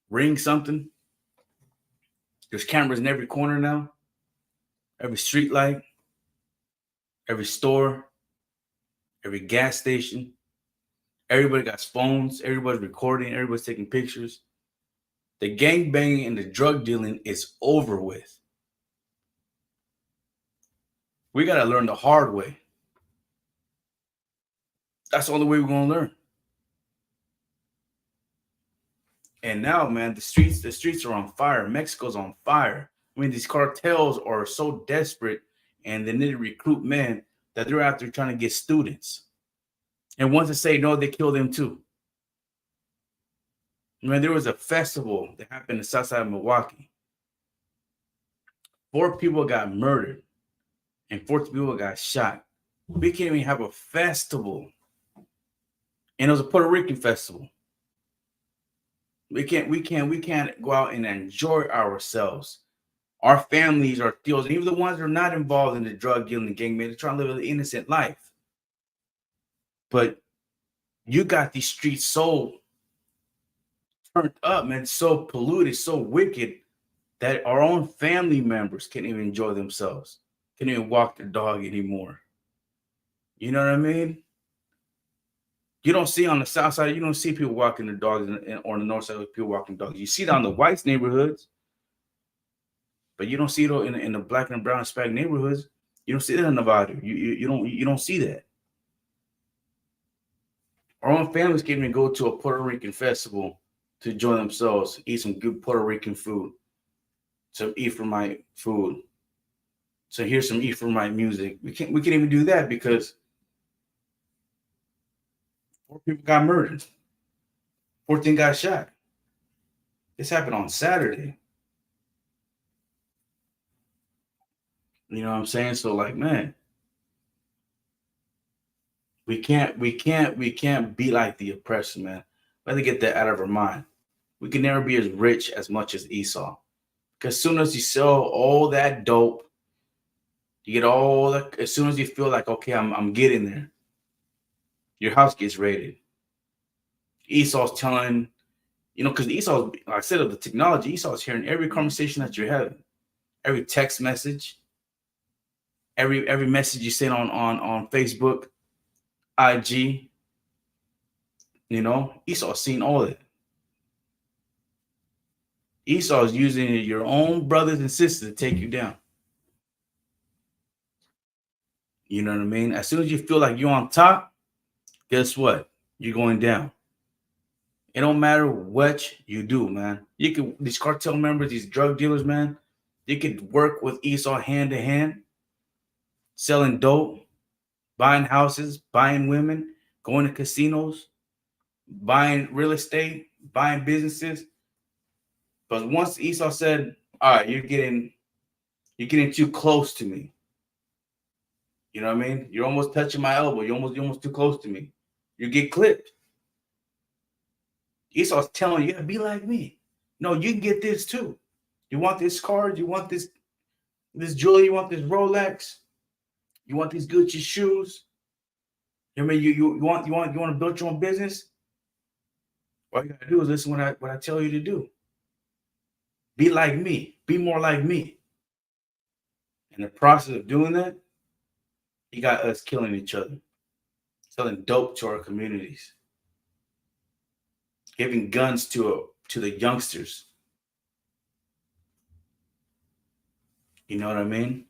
ring something. There's cameras in every corner now. Every street light. Every store. Every gas station. Everybody got phones. Everybody's recording. Everybody's taking pictures. The gang banging and the drug dealing is over with. We got to learn the hard way. That's the only way we're going to learn. And now, man, the streets are on fire. Mexico's on fire. I mean, these cartels are so desperate and they need to recruit men that they're out there trying to get students. And once they say no, they kill them too. I mean, there was a festival that happened in the south side of Milwaukee. 4 people got murdered and 14 people got shot. We can't even have a festival. And it was a Puerto Rican festival. We can't go out and enjoy ourselves. Our families are thieves, even the ones that are not involved in the drug dealing and gang banging, they're trying to live an innocent life. But you got these streets so turned up, man, so polluted, so wicked that our own family members can't even enjoy themselves, can't even walk their dog anymore. You know what I mean? You don't see on the south side, you don't see people walking their dogs, or on the north side, people walking dogs. You see it on the whites neighborhoods, but you don't see it in the black and brown Hispanic neighborhoods. You don't see that in Nevada. You don't see that. Our own families can't even go to a Puerto Rican festival to enjoy themselves, eat some good Puerto Rican food, some Ephraimite food, to hear some Ephraimite music. We can't even do that because 4 people got murdered, 14 got shot. This happened on Saturday. You know what I'm saying? So, like, man, we can't be like the oppressor, man. We have to get that out of our mind. We can never be as rich as much as Esau. Because as soon as you sell all that dope, you get all that. As soon as you feel like, okay, I'm getting there, your house gets raided. Esau's telling You know, because Esau, like I said, of the technology, Esau's hearing every conversation that you're having, every text message, every message you send on Facebook, IG. You know, Esau's seen all of it. Esau's using your own brothers and sisters to take you down. You know what I mean? As soon as you feel like you're on top, guess what? You're going down. It don't matter what you do, man. You can these cartel members, these drug dealers, man. You could work with Esau hand to hand, selling dope, buying houses, buying women, going to casinos, buying real estate, buying businesses. But once Esau said, "All right, you're getting too close to me." You know what I mean? You're almost touching my elbow. You're almost too close to me. You get clipped. Esau's telling you, be like me. No, you can get this too. You want this car? You want this jewelry? You want this Rolex? You want these Gucci shoes? I mean, you want to build your own business? All you gotta do is listen what I tell you to do. Be like me. Be more like me. In the process of doing that, you got us killing each other, selling dope to our communities, giving guns to the youngsters. You know what I mean?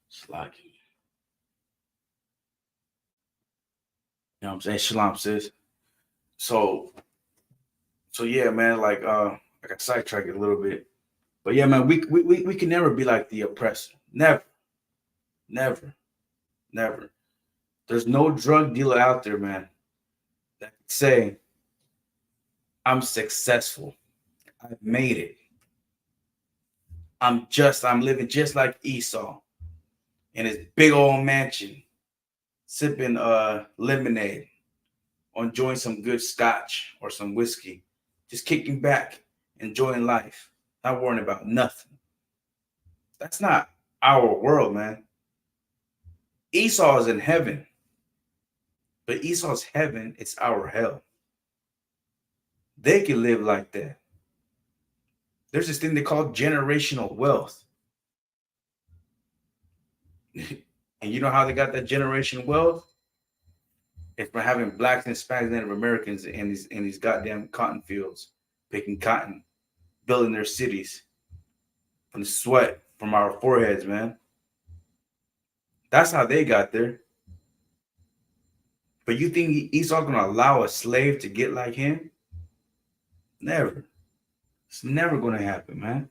It's like, you know what I'm saying? Shalom, sis. So yeah, man, like I got sidetracked a little bit. But yeah, man, we can never be like the oppressor. Never, never, never. There's no drug dealer out there, man, that can say, I'm successful. I've made it. I'm living just like Esau in his big old mansion, sipping lemonade or enjoying some good scotch or some whiskey, just kicking back, enjoying life, not worrying about nothing. That's not our world, man. Esau is in heaven, but Esau's heaven is our hell. They can live like that. There's this thing they call generational wealth. And you know how they got that generational wealth? It's from having blacks and Hispanics, Native Americans in these goddamn cotton fields, picking cotton, building their cities from the sweat from our foreheads, man. That's how they got there. But you think Esau gonna allow a slave to get like him? Never. It's never gonna happen, man.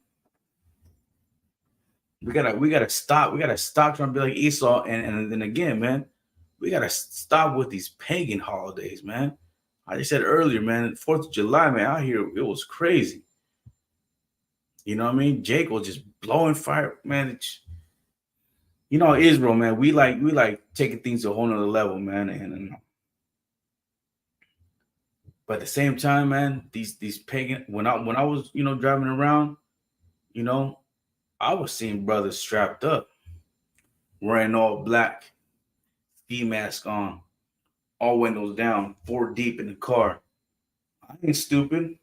We gotta stop. We gotta stop trying to be like Esau. And then again, man, we gotta stop with these pagan holidays, man. I just said earlier, man, 4th of July, man, out here it was crazy. You know what I mean? Jake was just blowing fire, man. You know, Israel, man, we like taking things to a whole nother level, man. And but at the same time, man, these pagan when I was, you know, driving around, you know, I was seeing brothers strapped up, wearing all black, ski mask on, all windows down, 4 deep in the car. I ain't stupid.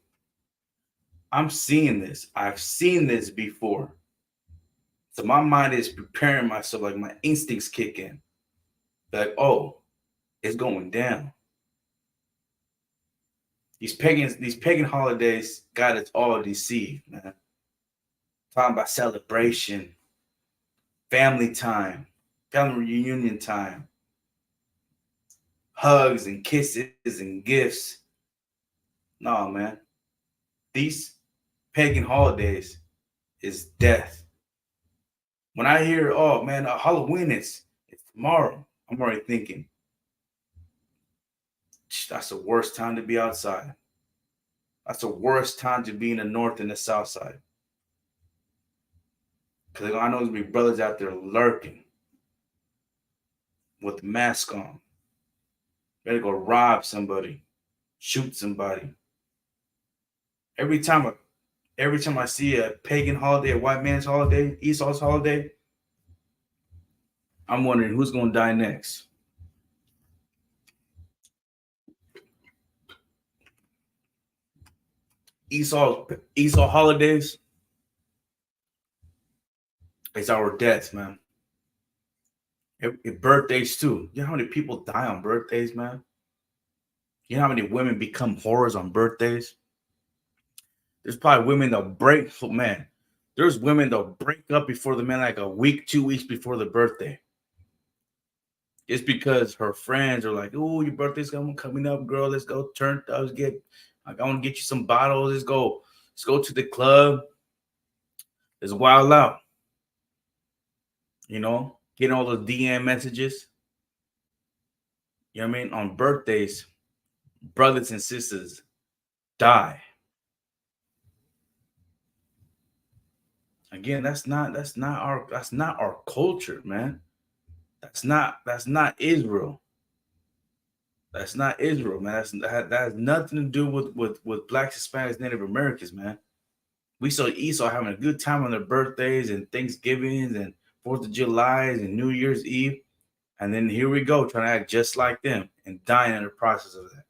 I'm seeing this. I've seen this before. So my mind is preparing myself, like my instincts kick in. Like, oh, it's going down. These pagan holidays got us all deceived, man. Talking about celebration, family time, family reunion time, hugs and kisses and gifts. No, man. These pagan holidays is death. When I hear, oh man, Halloween it's tomorrow, I'm already thinking, that's the worst time to be outside. That's the worst time to be in the north and the south side. Because I know there's be brothers out there lurking with the mask on, ready to go rob somebody, shoot somebody. Every time I see a pagan holiday, a white man's holiday, Esau's holiday, I'm wondering who's gonna die next. Esau holidays, it's our deaths, man. Birthdays too. You know how many people die on birthdays, man? You know how many women become whores on birthdays? There's probably women that break, oh, man. There's women that break up before the man, like a week, 2 weeks before the birthday. It's because her friends are like, "Oh, your birthday's coming up, girl. Let's go turn. I want to get you some bottles. Let's go to the club. Let's wild out. You know, getting all those DM messages. You know what I mean? On birthdays, brothers and sisters die. Again, that's not our culture, man. That's not Israel. That's not Israel, man. That has nothing to do with blacks, Hispanics, Native Americans, man. We saw Esau having a good time on their birthdays and Thanksgivings and 4th of July's and New Year's Eve. And then here we go, trying to act just like them and dying in the process of that.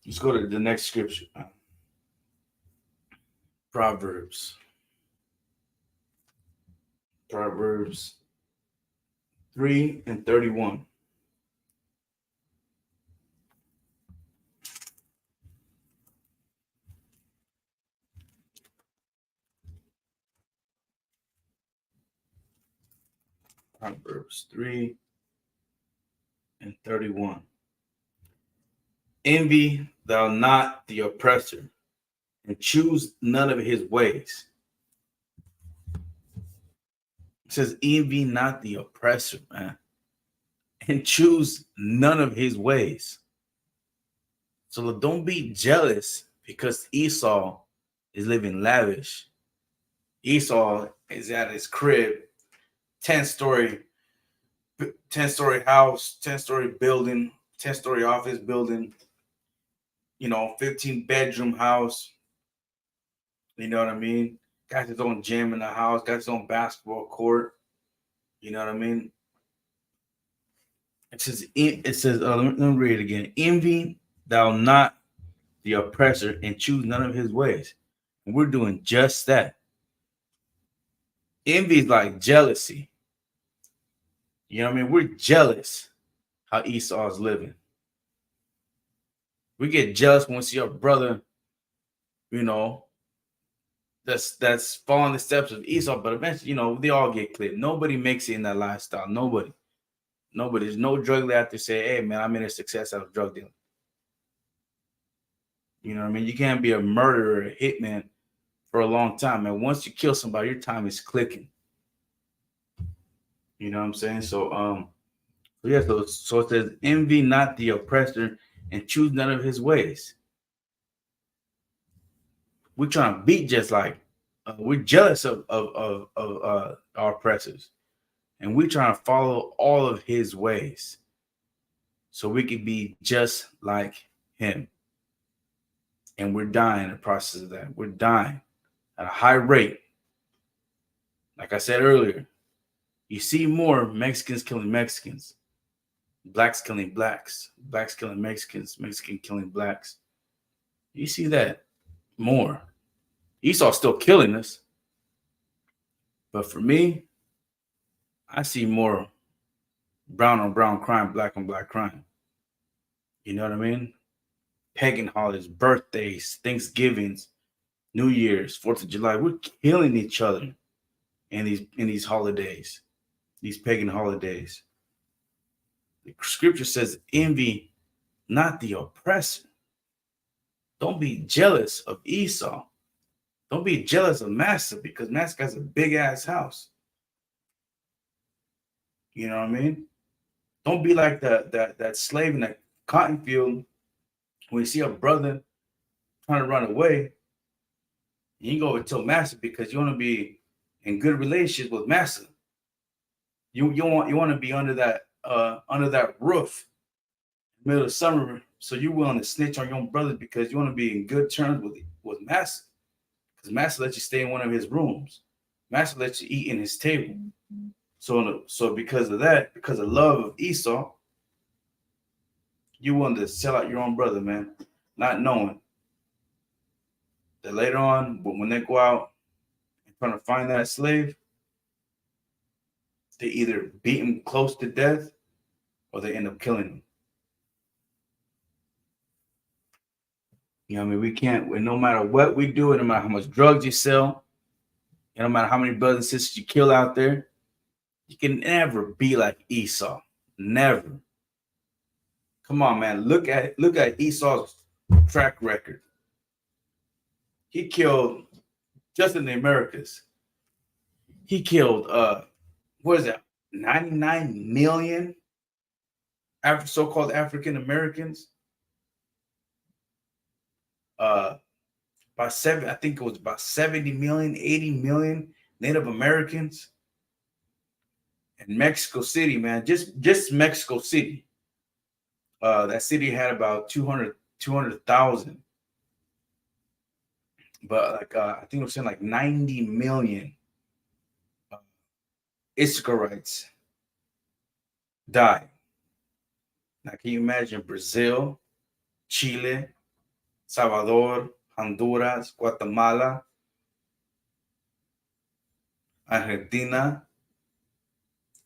Let's go to the next scripture. Proverbs 3:31. Proverbs 3:31. Envy thou not the oppressor, and choose none of his ways. It says, envy not the oppressor, man, and choose none of his ways. So don't be jealous because Esau is living lavish. Esau is at his crib, 10-story house, 10-story building, 10-story office building, 15-bedroom house. You know what I mean? Got his own gym in the house, got his own basketball court. You know what I mean? It says, let me read it again. Envy thou not the oppressor, and choose none of his ways. And we're doing just that. Envy is like jealousy. You know what I mean? We're jealous how Esau is living. We get jealous when we see our brother, that's following the steps of Esau, but eventually, they all get clipped. Nobody makes it in that lifestyle. Nobody. There's no drug dealer out there say, "Hey, man, I made a success out of drug dealing." You know what I mean? You can't be a murderer, a hitman for a long time, man. Once you kill somebody, your time is clicking. You know what I'm saying? So it says, envy not the oppressor, and choose none of his ways. We're trying to beat just like we're jealous of our oppressors, and we're trying to follow all of his ways so we can be just like him. And we're dying in the process of that. We're dying at a high rate. Like I said earlier, you see more Mexicans killing Mexicans, blacks killing blacks, blacks killing Mexicans, Mexican killing blacks. You see that more. Esau's still killing us. But for me, I see more brown on brown crime, black on black crime. You know what I mean? Pagan holidays, birthdays, Thanksgivings, New Year's, 4th of July. We're killing each other in these holidays, these pagan holidays. The scripture says, envy not the oppressor. Don't be jealous of Esau. Don't be jealous of Massa, because Massa has a big ass house. You know what I mean? Don't be like that slave in that cotton field when you see a brother trying to run away. You go and tell Massa because you want to be in good relationships with Massa. You want to be under that roof middle of summer, so you're willing to snitch on your own brother because you want to be in good terms with Massa. Because Massa lets you stay in one of his rooms. Massa lets you eat in his table. So because of that, because of love of Esau, You willing to sell out your own brother, man, not knowing that later on, when they go out and trying to find that slave, they either beat him close to death or they end up killing him. You know what I mean? We can't, no matter what we do, no matter how much drugs you sell, no matter how many brothers and sisters you kill out there, you can never be like Esau. Never. Come on, man. Look at Esau's track record. He killed, just in the Americas, he killed what is that? 99 million so-called African Americans. I think it was about 70 million, 80 million Native Americans. In Mexico City, man, just Mexico City. That city had about 200,000. But like I think it was saying like 90 million Isukarites died. Now, can you imagine Brazil, Chile, Salvador, Honduras, Guatemala, Argentina,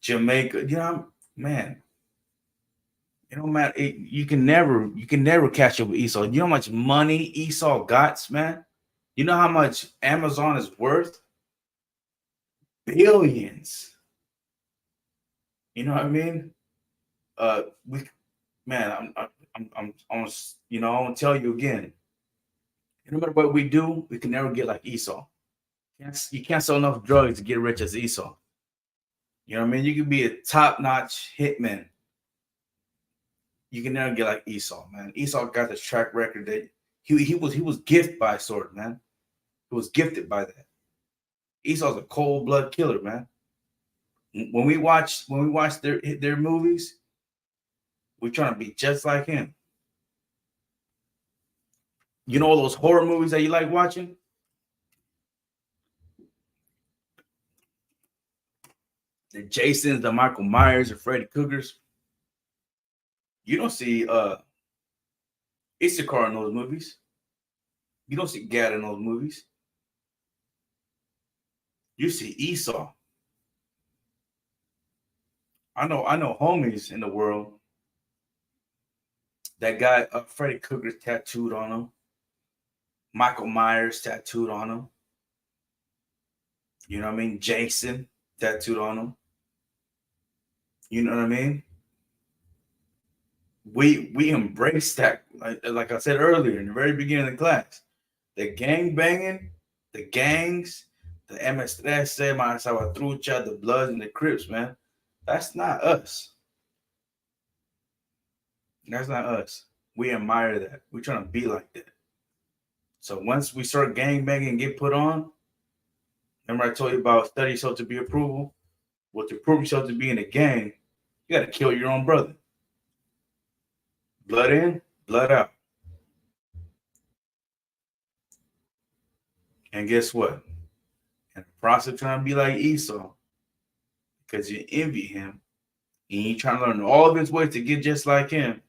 Jamaica? You know, man. You know, man, you can never catch up with Esau. You know how much money Esau got, man? You know how much Amazon is worth? Billions. You know what I mean? I'm you know, I want to tell you again. No matter what we do, we can never get like Esau. You can't sell enough drugs to get rich as Esau. You know what I mean? You can be a top-notch hitman. You can never get like Esau, man. Esau got this track record that he was gifted by a sword, man. He was gifted by that. Esau's a cold-blood killer, man. When we watch their movies, we're trying to be just like him. You know all those horror movies that you like watching? The Jasons, the Michael Myers, the Freddy Kruegers. You don't see Issachar in those movies. You don't see Gad in those movies. You see Esau. I know homies in the world that got Freddy Krueger tattooed on him, Michael Myers tattooed on him. You know what I mean? Jason tattooed on him. You know what I mean? We embrace that, like I said earlier in the very beginning of the class. The gang banging, the gangs, the MS13, my Salvatrucha, the Bloods and the Crips, man. That's not us. That's not us. We admire that. We're trying to be like that. So once we start gang banging and get put on, remember I told you about study yourself to be approval? Well, to prove yourself to be in a gang, you got to kill your own brother. Blood in, blood out. And guess what? In the process of trying to be like Esau, because you envy him, and you trying to learn all of his ways to get just like him,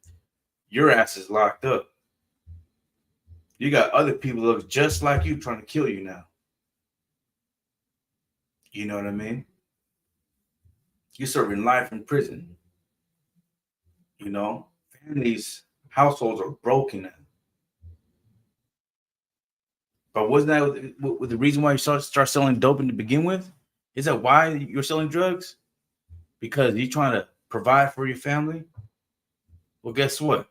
your ass is locked up. You got other people that look just like you trying to kill you now. You know what I mean? You're serving life in prison. You know, families, households are broken now. But wasn't that the reason why you start selling dope to begin with? Is that why you're selling drugs? Because you're trying to provide for your family? Well, guess what?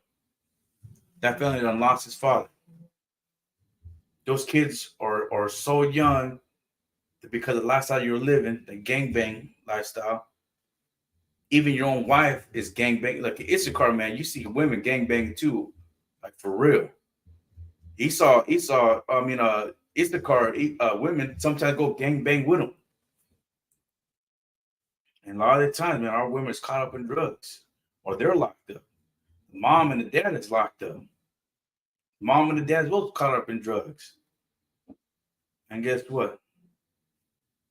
That family done lost his father. Those kids are so young that because of the lifestyle you're living, the gangbang lifestyle, even your own wife is gangbang. Like Issachar, man, you see women gangbanging too, like for real. Issachar, women sometimes go gangbang with them. And a lot of the time, man, our women is caught up in drugs or they're locked up. The mom and the dad is locked up. Mom and the dad is both caught up in drugs. And guess what?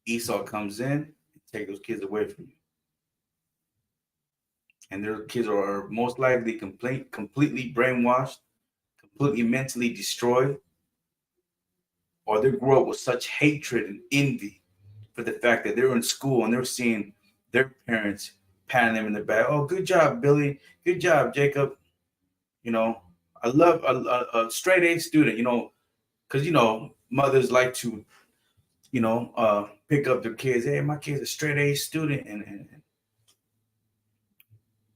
Esau comes in and takes those kids away from you. and their kids are most likely completely brainwashed, completely mentally destroyed, or they grow up with such hatred and envy for the fact that they're in school and they're seeing their parents patting them in the back. Oh, good job, Billy. Good job, Jacob. You know, I love a straight A student, because, mothers like to, pick up their kids. Hey, my kid's a straight A student.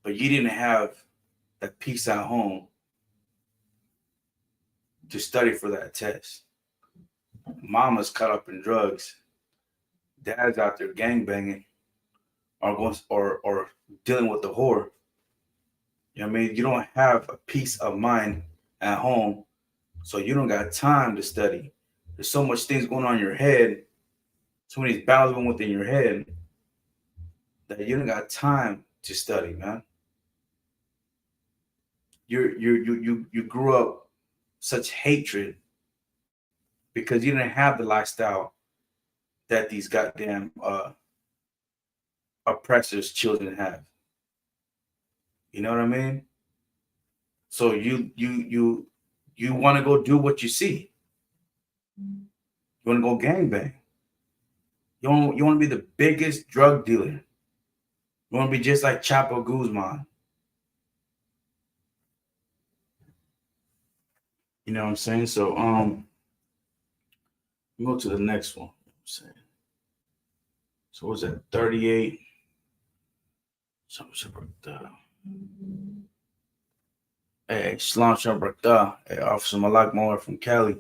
But you didn't have that peace at home to study for that test. Mama's caught up in drugs. Dad's out there gang banging or dealing with the whore. You know what I mean? You don't have a peace of mind at home, so you don't got time to study. There's so much things going on in your head, so many battles going within your head that you don't got time to study, man. You grew up such hatred because you didn't have the lifestyle that these goddamn oppressors' children have. You know what I mean? So you want to go do what you see. You want to go gangbang. You want to be the biggest drug dealer. You want to be just like Chapo Guzman. You know what I'm saying? So go to the next one. You know what I'm saying? So what's that? 38. Hey, Shalom Shabrakta. Hey, Officer Malak Moore from Cali.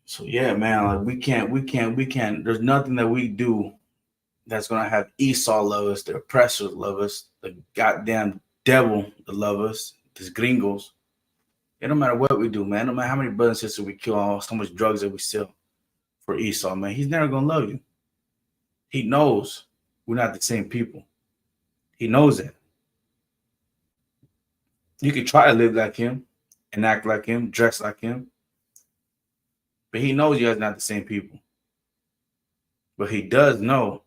So yeah, man, like we can't. There's nothing that we do that's gonna have Esau love us, the oppressors love us, the goddamn devil to love us, these gringos. It don't matter what we do, man. No matter how many brothers and sisters we kill, so much drugs that we sell for Esau, man. He's never gonna love you. He knows we're not the same people. He knows that. You can try to live like him and act like him, dress like him, but he knows you guys are not the same people. But he does know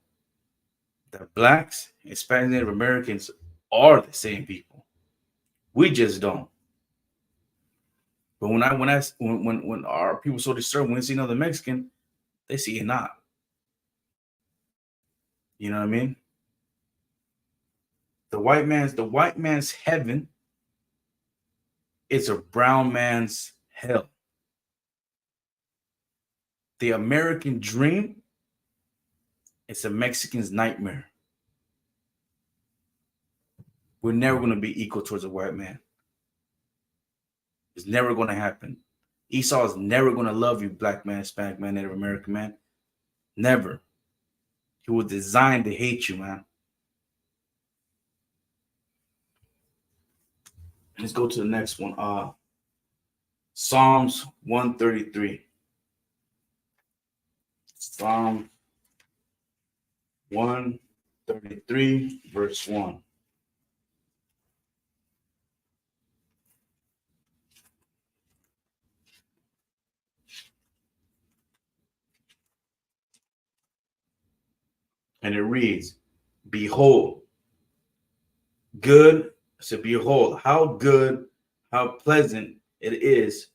that blacks, Hispanic, Native Americans are the same people. We just don't. But when our people so disturbed, when they see another Mexican, they see it not. You know what I mean? The white man's heaven is a brown man's hell. The American dream is a Mexican's nightmare. We're never going to be equal towards a white man. It's never going to happen. Esau is never going to love you, black man, Hispanic man, Native American man. Never. He was designed to hate you, man. Let's go to the next one. Psalms 133. Psalm 133, verse 1. And it reads, behold, good. So behold, how good, how pleasant it is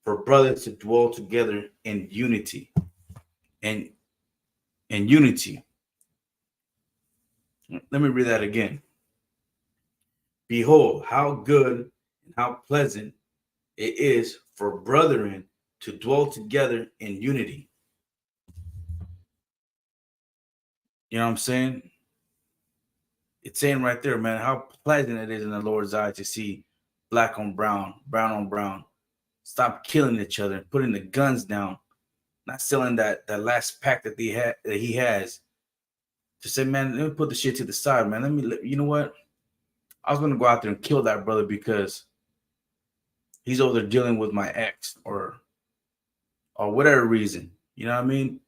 for brothers to dwell together in unity. And in unity. Let me read that again. Behold, how good and how pleasant it is for brethren to dwell together in unity. You know what I'm saying? It's saying right there, man, how pleasant it is in the Lord's eyes to see black on brown, brown on brown. Stop killing each other, putting the guns down, not selling that last pack that he has. To say, man, let me put the shit to the side, man. You know what? I was gonna go out there and kill that brother because he's over there dealing with my ex or whatever reason. You know what I mean?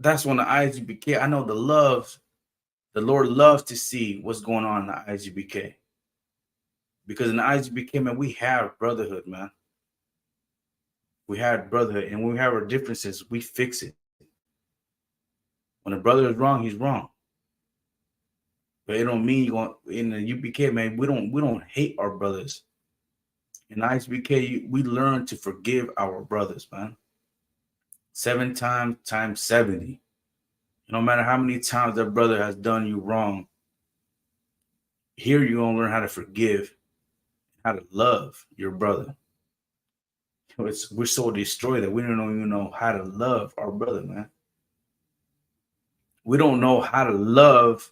That's when the ISUBK, I know the Lord loves to see what's going on in the ISUBK. Because in the ISUBK, man, we have brotherhood, man. We have brotherhood. And when we have our differences, we fix it. When a brother is wrong, he's wrong. But it don't mean you going in the UPK, man. We don't hate our brothers. In ISBK, we learn to forgive our brothers, man. 7 times times 70. No matter how many times that brother has done you wrong, here you're gonna learn how to forgive, how to love your brother. We're so destroyed that we don't even know how to love our brother, man. We don't know how to love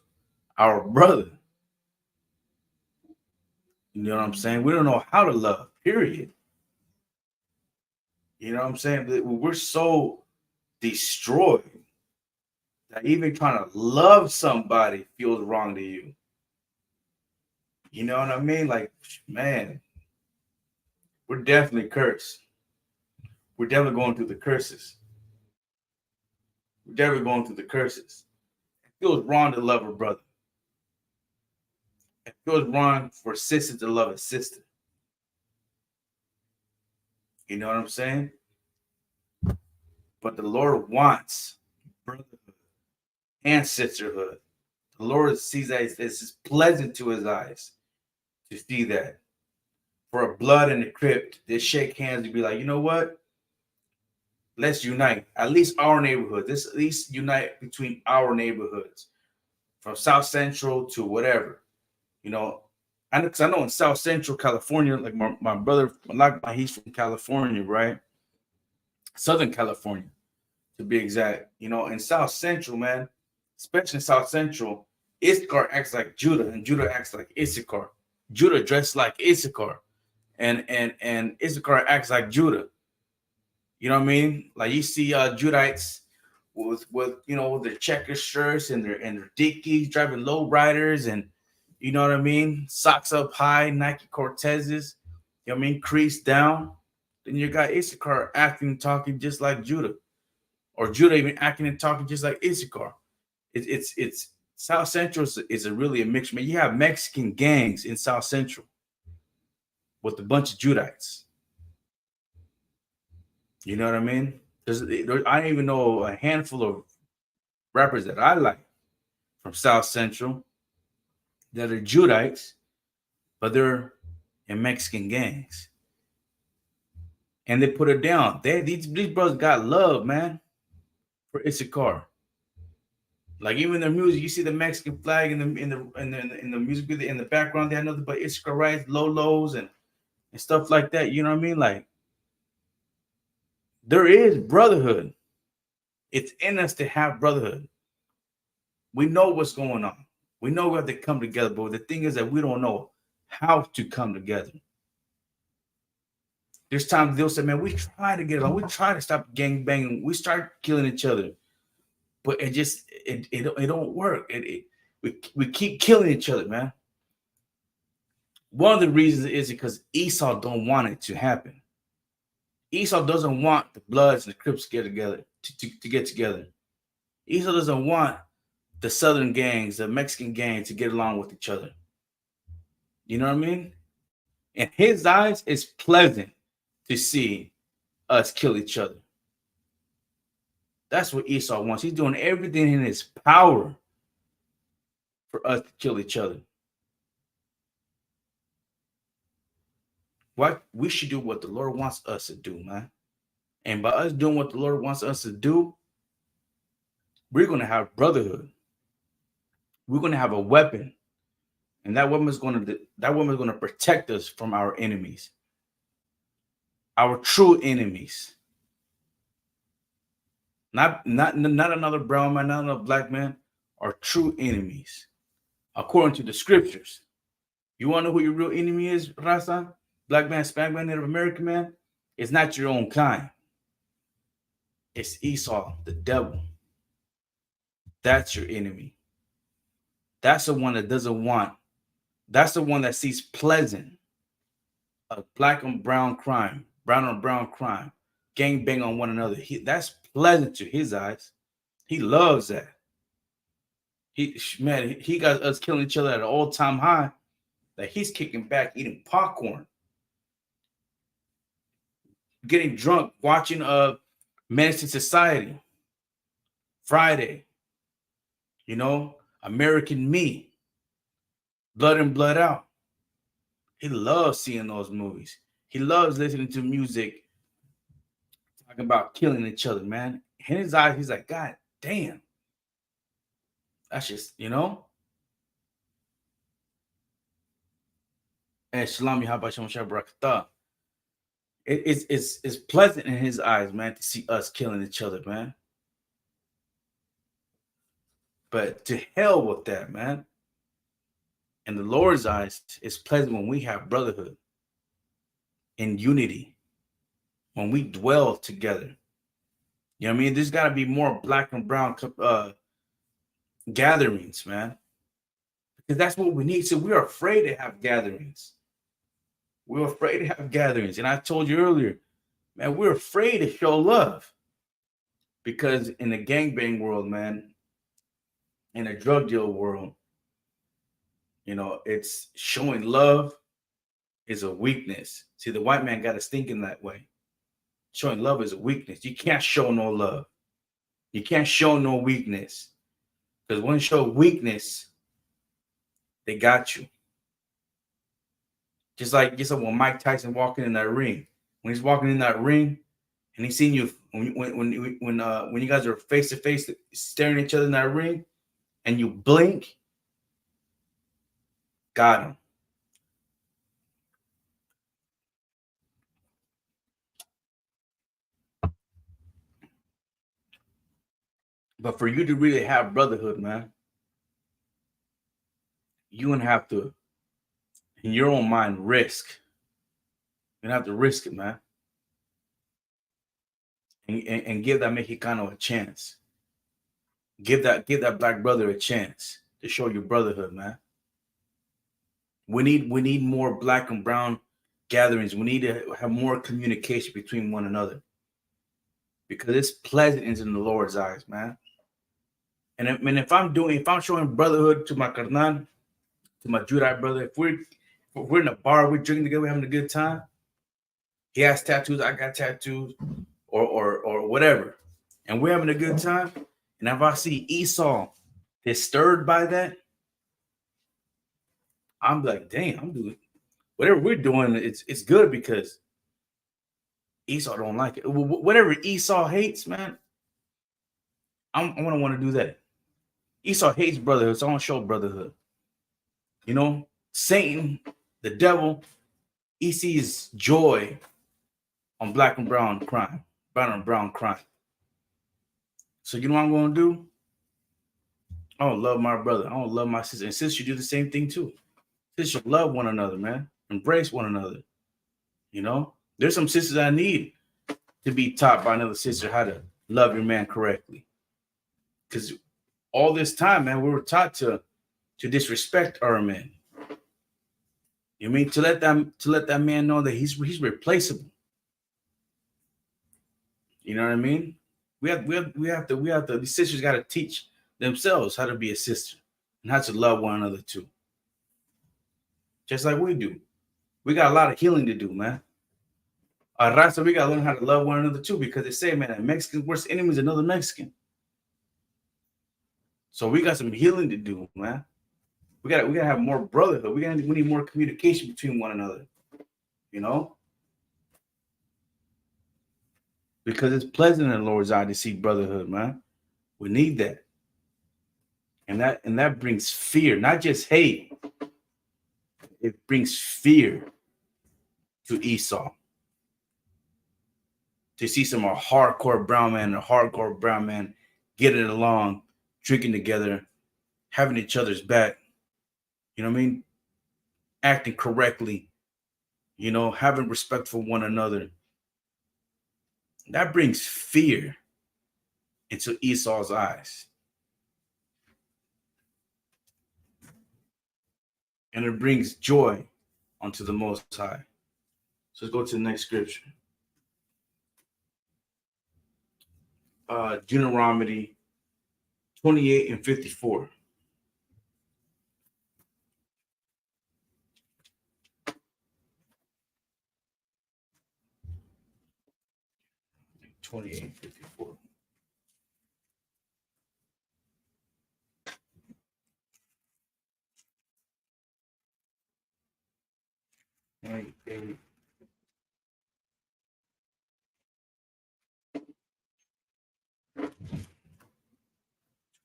our brother. You know what I'm saying? We don't know how to love, period. You know what I'm saying? We're so destroyed that even trying to love somebody feels wrong to you. You know what I mean? Like, man, we're definitely cursed. We're definitely going through the curses. We're definitely going through the curses. It feels wrong to love a brother. It feels wrong for a sister to love a sister. You know what I'm saying? But the Lord wants brotherhood and sisterhood. The Lord sees that it's pleasant to his eyes to see that. For a blood in the crypt, they shake hands and be like, you know what? Let's unite. At least our neighborhood. Let's at least unite between our neighborhoods. From South Central to whatever. You know, because I know in South Central California, like my brother, he's from California, right? Southern California, to be exact. You know, in South Central, man, especially in South Central, Issachar acts like Judah, and Judah acts like Issachar. Judah dressed like Issachar, and Issachar acts like Judah. You know what I mean? Like you see Judites with their checker shirts and their dickies, driving low riders, and you know what I mean, socks up high, Nike Cortezes. You know what I mean, crease down. Then you got Issachar acting and talking just like Judah, or Judah even acting and talking just like Issachar. It's South Central is a really a mixture. Man, you have Mexican gangs in South Central with a bunch of Judites. You know what I mean? I don't even know a handful of rappers that I like from South Central that are Judites, but they're in Mexican gangs. And they put it down. These brothers got love, man, for Issachar. Like even their music, you see the Mexican flag in the music video in the background. They have nothing but Issachar rights, lows, and stuff like that. You know what I mean? Like there is brotherhood. It's in us to have brotherhood. We know what's going on. We know we have to come together, but the thing is that we don't know how to come together. There's times they'll say, man, we try to get along. We try to stop gang banging. We start killing each other. But it don't work. We keep killing each other, man. One of the reasons is because Esau don't want it to happen. Esau doesn't want the Bloods and the Crips to get together, to get together. Esau doesn't want the Southern gangs, the Mexican gangs to get along with each other. You know what I mean? In his eyes, it's pleasant to see us kill each other. That's what Esau wants. He's doing everything in his power for us to kill each other. What we should do what the Lord wants us to do, man. And by us doing what the Lord wants us to do, we're going to have brotherhood. We're going to have a weapon. And that weapon is going to protect us from our enemies. Our true enemies. Not another brown man, not another black man, our true enemies. According to the scriptures. You want to know who your real enemy is, Raza? Black man, Hispanic man, Native American man? It's not your own kind. It's Esau, the devil. That's your enemy. That's the one that doesn't want. That's the one that sees pleasant a black on brown crime, brown on brown crime, gang bang on one another. That's pleasant to his eyes. He loves that. He got us killing each other at an all-time high. That he's kicking back, eating popcorn, getting drunk, watching Menace to Society, Friday, American Me. Blood in, Blood Out. He loves seeing those movies. He loves listening to music talking about killing each other, man. In his eyes, he's like, God damn. That's just, And Shalom Yahabasham Shabrakata. It's pleasant in his eyes, man, to see us killing each other, man. But to hell with that, man. In the Lord's eyes, it's pleasant when we have brotherhood and unity, when we dwell together. You know what I mean? There's got to be more black and brown gatherings, man. Because that's what we need. So we're afraid to have gatherings. We're afraid to have gatherings. And I told you earlier, man, we're afraid to show love. Because in the gangbang world, man, in the drug deal world, it's showing love is a weakness. See, the white man got us thinking that way. Showing love is a weakness. You can't show no love. You can't show no weakness. Because when you show weakness, they got you. Just like when Mike Tyson walking in that ring. When he's walking in that ring and he's seeing you when you guys are face to face staring at each other in that ring and you blink, got him. But for you to really have brotherhood, man, you gonna have to, in your own mind, risk. You're gonna have to risk it, man. And give that Mexicano a chance. Give that black brother a chance to show your brotherhood, man. We need more black and brown gatherings. We need to have more communication between one another. Because it's pleasant in the Lord's eyes, man. And if I'm showing brotherhood to my carnal, to my Judite brother, if we're in a bar, we're drinking together, we're having a good time. He has tattoos, I got tattoos, or whatever, and we're having a good time. And if I see Esau disturbed by that, I'm like, damn, I'm doing whatever we're doing. It's good because Esau don't like it. Whatever Esau hates, man, I'm gonna want to do that. Esau hates brotherhood, so I want to show brotherhood. Satan, the devil, he sees joy on black and brown crime, brown and brown crime. So you know what I'm gonna do? I don't love my brother. I don't love my sister. And sisters, you do the same thing too. Sisters love one another, man. Embrace one another. There's some sisters I need to be taught by another sister how to love your man correctly. Because all this time, man, we were taught to disrespect our men. You mean to let that man know that he's replaceable. You know what I mean? We have to. These sisters got to teach themselves how to be a sister and how to love one another too. Just like we do. We got a lot of healing to do, man. Rasta, we gotta learn how to love one another too, because they say, man, a Mexican's worst enemy is another Mexican. So we got some healing to do, man. We gotta have more brotherhood. We need more communication between one another. Because it's pleasant in the Lord's eye to see brotherhood, man. We need that. And that brings fear, not just hate. It brings fear to Esau. To see some hardcore brown man and a hardcore brown man getting along, drinking together, having each other's back. You know what I mean? Acting correctly. Having respect for one another. That brings fear into Esau's eyes. And it brings joy unto the Most High. So let's go to the next scripture. Deuteronomy 28 and 54.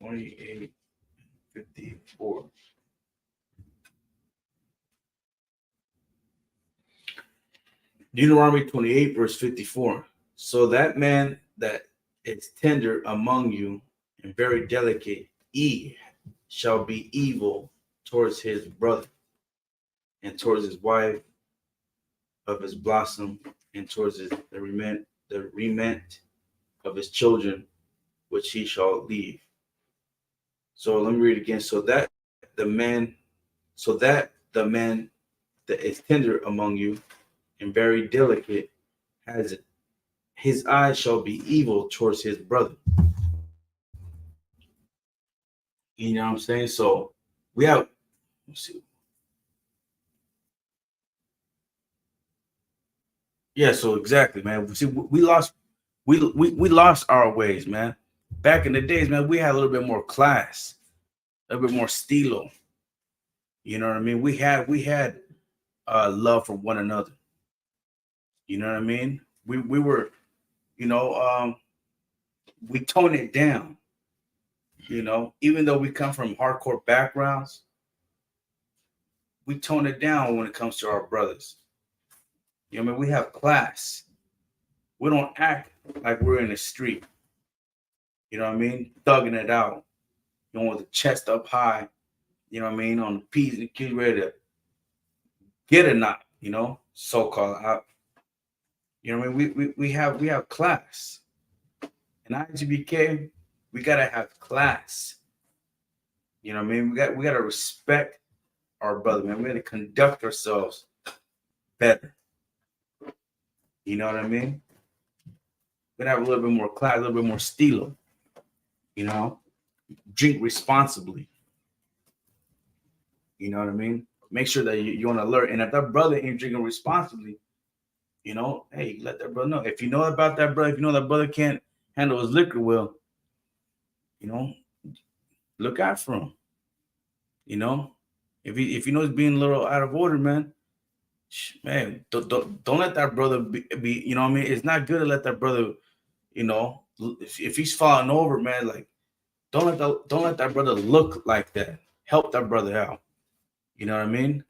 28:54. Deuteronomy 28, verse 54. So that man that is tender among you and very delicate, shall be evil towards his brother and towards his wife of his blossom and towards the rement of his children, which he shall leave. So let me read again. The man, so that the man that is tender among you and very delicate has it. His eyes shall be evil towards his brother. You know what I'm saying? So we have, let's see. Yeah, so exactly, man. See, we lost our ways, man. Back in the days, man, we had a little bit more class, a little bit more stilo. You know what I mean? We had love for one another. You know what I mean? We were, you know, we tone it down. You know, even though we come from hardcore backgrounds, we tone it down when it comes to our brothers. You know what I mean? We have class. We don't act like we're in the street. You know what I mean? Thugging it out. You know, with the chest up high. You know what I mean? On the P's and Q's, ready to get a knot. You know, so called out. You know what I mean? We have class. In IGBK, we gotta have class. You know what I mean? We gotta respect our brother, man. We gotta conduct ourselves better. You know what I mean? We gotta have a little bit more class, a little bit more stilo. You know, drink responsibly. You know what I mean? Make sure that you're on alert. And if that brother ain't drinking responsibly, you know, hey, let that brother know. If you know about that brother, if you know that brother can't handle his liquor well, you know, look out for him. You know, if you know he's being a little out of order, man, don't let that brother be. You know what I mean? It's not good to let that brother. You know, if he's falling over, man, like don't let that brother look like that. Help that brother out. You know what I mean?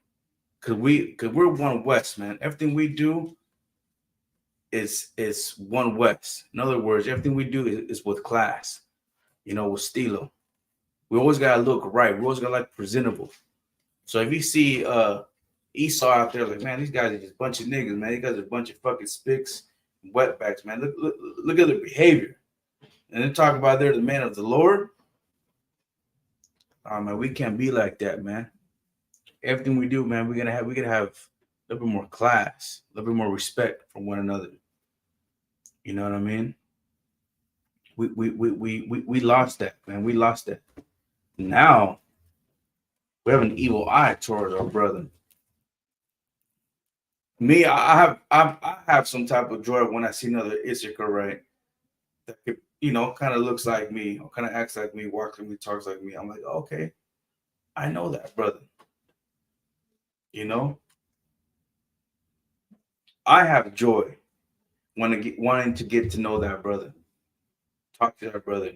Cause we're one West, man. Everything we do is one West. In other words, everything we do is with class. You know, with stilo. We always gotta look right. We always gotta like presentable. So if you see Esau out there, like, man, these guys are just a bunch of niggas, man. These guys are a bunch of fucking spicks and wetbacks, man. Look at their behavior. And then talk about they're the man of the Lord. Oh man, we can't be like that, man. Everything we do, man, we gotta have a little bit more class, a little bit more respect for one another. You know what I mean? We lost that, man. We lost that. Now we have an evil eye towards our brother. Me, I have some type of joy when I see another Isupk, right? That could, kind of looks like me, or kind of acts like me, walks like me, talks like me. I'm like, okay, I know that brother. You know, I have joy wanting to get to know that brother, talk to that brother.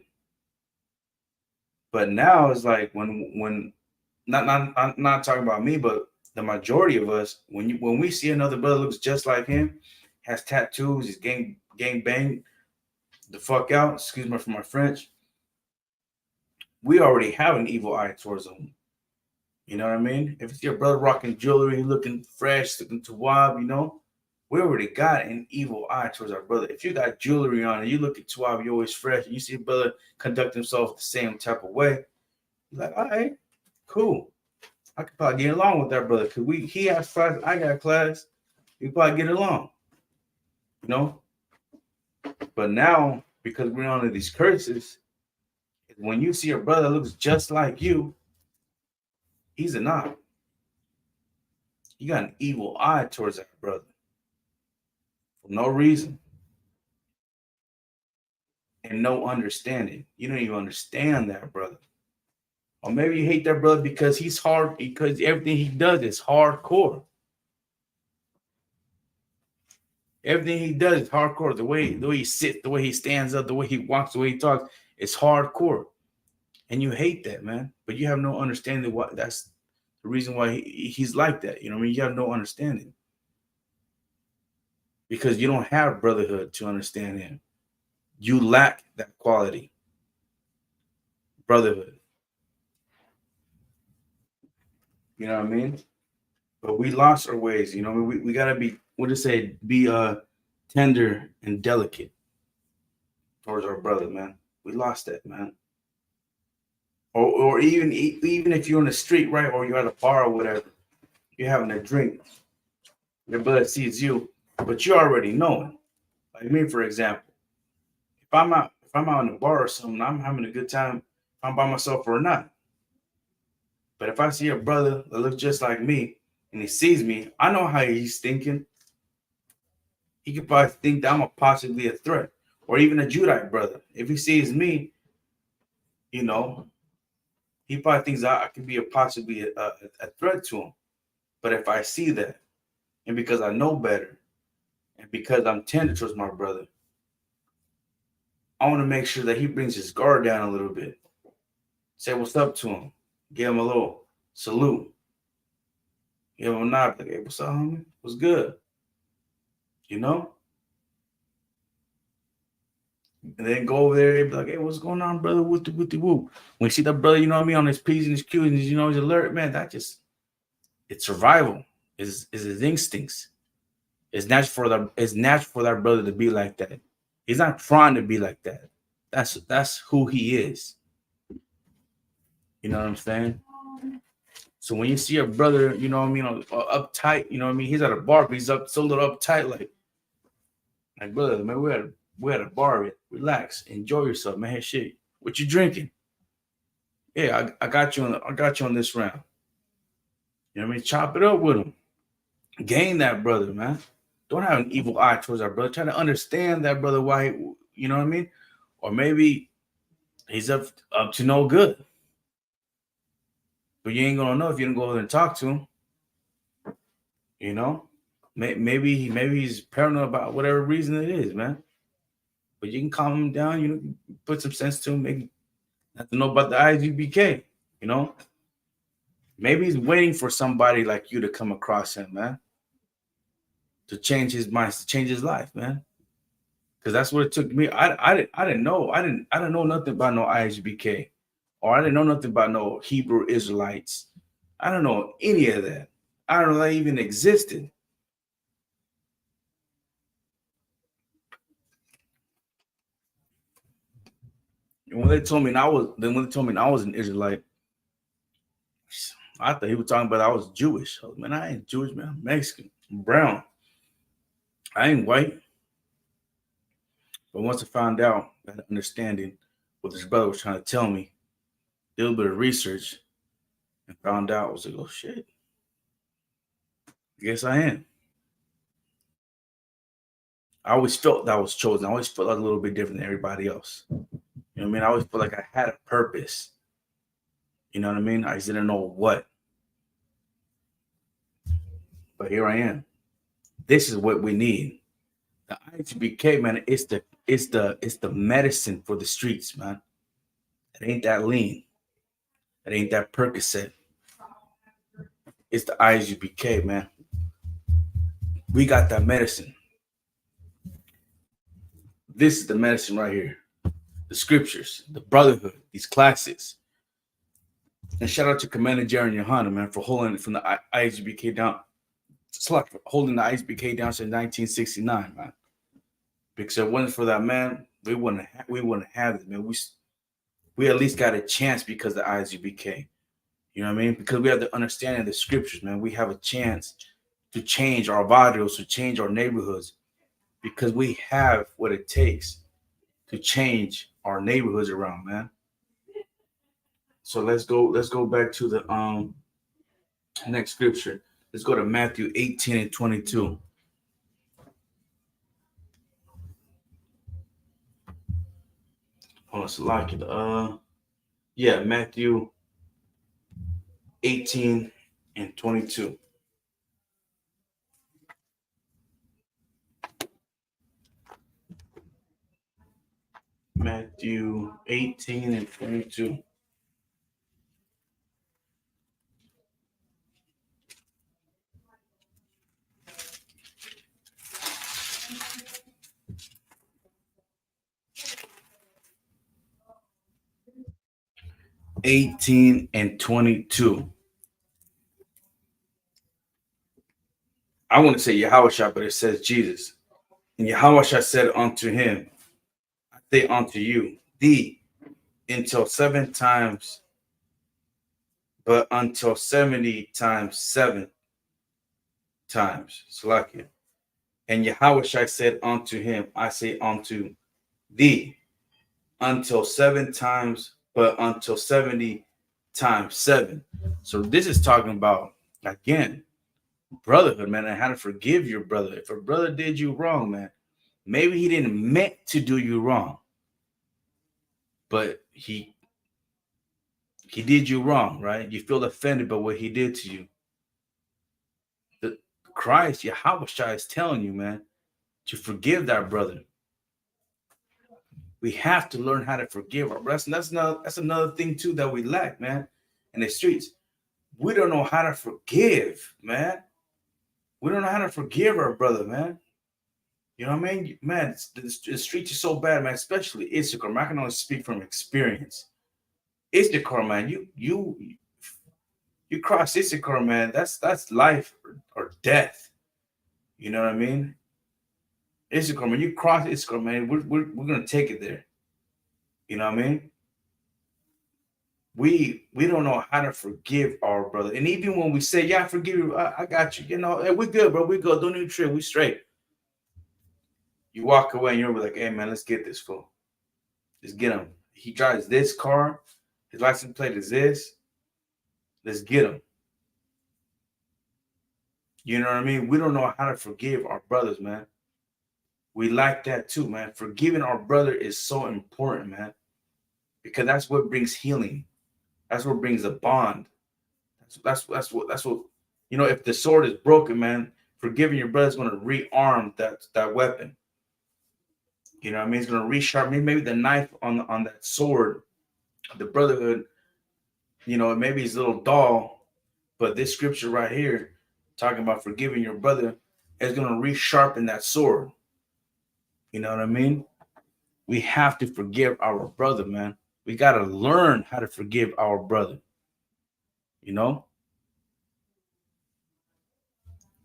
But now it's like when not talking about me, but the majority of us, when we see another brother looks just like him, has tattoos, is gang bang the fuck out. Excuse me for my French. We already have an evil eye towards him. You know what I mean? If it's your brother rocking jewelry, looking fresh, looking to wild, we already got an evil eye towards our brother. If you got jewelry on and you look at Tuab, you're always fresh, and you see a brother conduct himself the same type of way, you're like, all right, cool. I could probably get along with that brother because he has class, I got class. We probably get along, you know. But now, because we're under these curses, when you see a brother looks just like you, he's a knock. You got an evil eye towards that brother for no reason and no understanding. You don't even understand that brother. Or maybe you hate that brother because he's hard, because everything he does is hardcore. Everything he does is hardcore. The way he sits, the way he stands up, the way he walks, the way he talks, it's hardcore. And you hate that, man. But you have no understanding why that's the reason why he's like that. You know what I mean? You have no understanding because you don't have brotherhood to understand him. You lack that quality, brotherhood. You know what I mean? But we lost our ways. You know, we gotta be what to say, be tender and delicate towards our brother, man. We lost that, man. Or even if you're on the street, right, or you're at a bar or whatever, you're having a drink, your brother sees you, but you already know it. Like me, for example, if I'm out in the bar or something, I'm having a good time. If I'm by myself or not. But if I see a brother that looks just like me and he sees me, I know how he's thinking. He could probably think that I'm possibly a threat, or even a Judite brother. If he sees me, you know, he probably thinks I could be possibly a threat to him. But if I see that, and because I know better, and because I'm tender towards my brother, I want to make sure that he brings his guard down a little bit. Say what's up to him. Give him a little salute. Give him a nod. Like, hey, what's up, homie? What's good? You know? And then go over there and be like, hey, what's going on, brother? With the whoop. When you see that brother, you know what I mean, on his P's and his Q's and you know he's alert, man, it's survival. Is his instincts. It's natural for that brother to be like that. He's not trying to be like that. That's who he is. You know what I'm saying? So when you see a brother, you know what I mean, uptight, you know what I mean, he's at a bar, but he's up so little uptight, like brother, man, we're at a bar, relax, enjoy yourself, man. Hey, shit, what you drinking? Yeah, I got you on this round. You know what I mean? Chop it up with him. Gain that brother, man. Don't have an evil eye towards our brother. Try to understand that brother why you know what I mean? Or maybe he's up to no good. But you ain't gonna know if you don't go over there and talk to him. You know? Maybe he's paranoid about whatever reason it is, man. But you can calm him down, you know, put some sense to him, maybe have to know about the ISUBK, you know. Maybe he's waiting for somebody like you to come across him, man, to change his mind, to change his life, man. Because that's what it took me. I didn't know nothing about no ISBK, or I didn't know nothing about no Hebrew Israelites. I don't know any of that. I don't know that even existed. And when they told me I was an Israelite, I thought he was talking about I was Jewish. I was, man, I ain't Jewish, man. I'm Mexican. I'm brown. I ain't white. But once I found out that understanding what this brother was trying to tell me, did a little bit of research and found out, I was like, oh shit, I guess I am. I always felt that I was chosen. I always felt like a little bit different than everybody else. You know what I mean? I always felt like I had a purpose. You know what I mean? I just didn't know what. But here I am. This is what we need. The IHBK, man, it's the medicine for the streets, man. It ain't that lean. It ain't that Percocet. It's the ISUPK, man. We got that medicine. This is the medicine right here. The scriptures, the brotherhood, these classics. And shout out to Commander Jaron Yohana, man, for holding it from the ISBK down. It's like holding the ISBK down since 1969, man. Because if it wasn't for that, man, we wouldn't have it, man. We at least got a chance because of the ISBK. You know what I mean? Because we have the understanding of the scriptures, man. We have a chance to change our barrios, to change our neighborhoods, because we have what it takes to change our neighborhoods around, man. So let's go back to the next scripture. Let's go to Matthew 18 and 22. Hold on, select it. Yeah, Matthew 18 and 22. Matthew 18 and 22. 18 and 22. I want to say Yahushua, but it says Jesus. And Yahushua said unto him, I say unto you, thee until 7 times, but until 70 times 7 times. Salakia. And Yahushua said unto him, I say unto thee, until 7 times, but until 70 times 7. So this is talking about, again, brotherhood, man, and how to forgive your brother. If a brother did you wrong, man, maybe he didn't meant to do you wrong, but he did you wrong, right? You feel offended by what he did to you. The Christ, Yahushua, is telling you, man, to forgive that brother. We have to learn how to forgive our brothers. And that's another thing too that we lack, man, in the streets. We don't know how to forgive, man. We don't know how to forgive our brother, man. You know what I mean? Man, the streets are so bad, man, especially Isupk. I can only speak from experience. Isupk, man, you cross Isupk, man, that's life or death. You know what I mean? Isupk, man, you cross Isupk, man, we're gonna take it there. You know what I mean? We don't know how to forgive our brother. And even when we say, yeah, I forgive you, I got you, you know, hey, we're good, bro. We good. Don't even trip, we straight. You walk away and you're like, hey man, let's get this fool. Let's get him. He drives this car, his license plate is this. Let's get him. You know what I mean? We don't know how to forgive our brothers, man. We like that too, man. Forgiving our brother is so important, man. Because that's what brings healing. That's what brings a bond. That's what you know. If the sword is broken, man, forgiving your brother is going to rearm that weapon. You know what I mean? It's going to resharpen maybe the knife on that sword, the brotherhood. You know, maybe it's a little dull, but this scripture right here, talking about forgiving your brother, is going to resharpen that sword. You know what I mean? We have to forgive our brother, man. We got to learn how to forgive our brother. You know?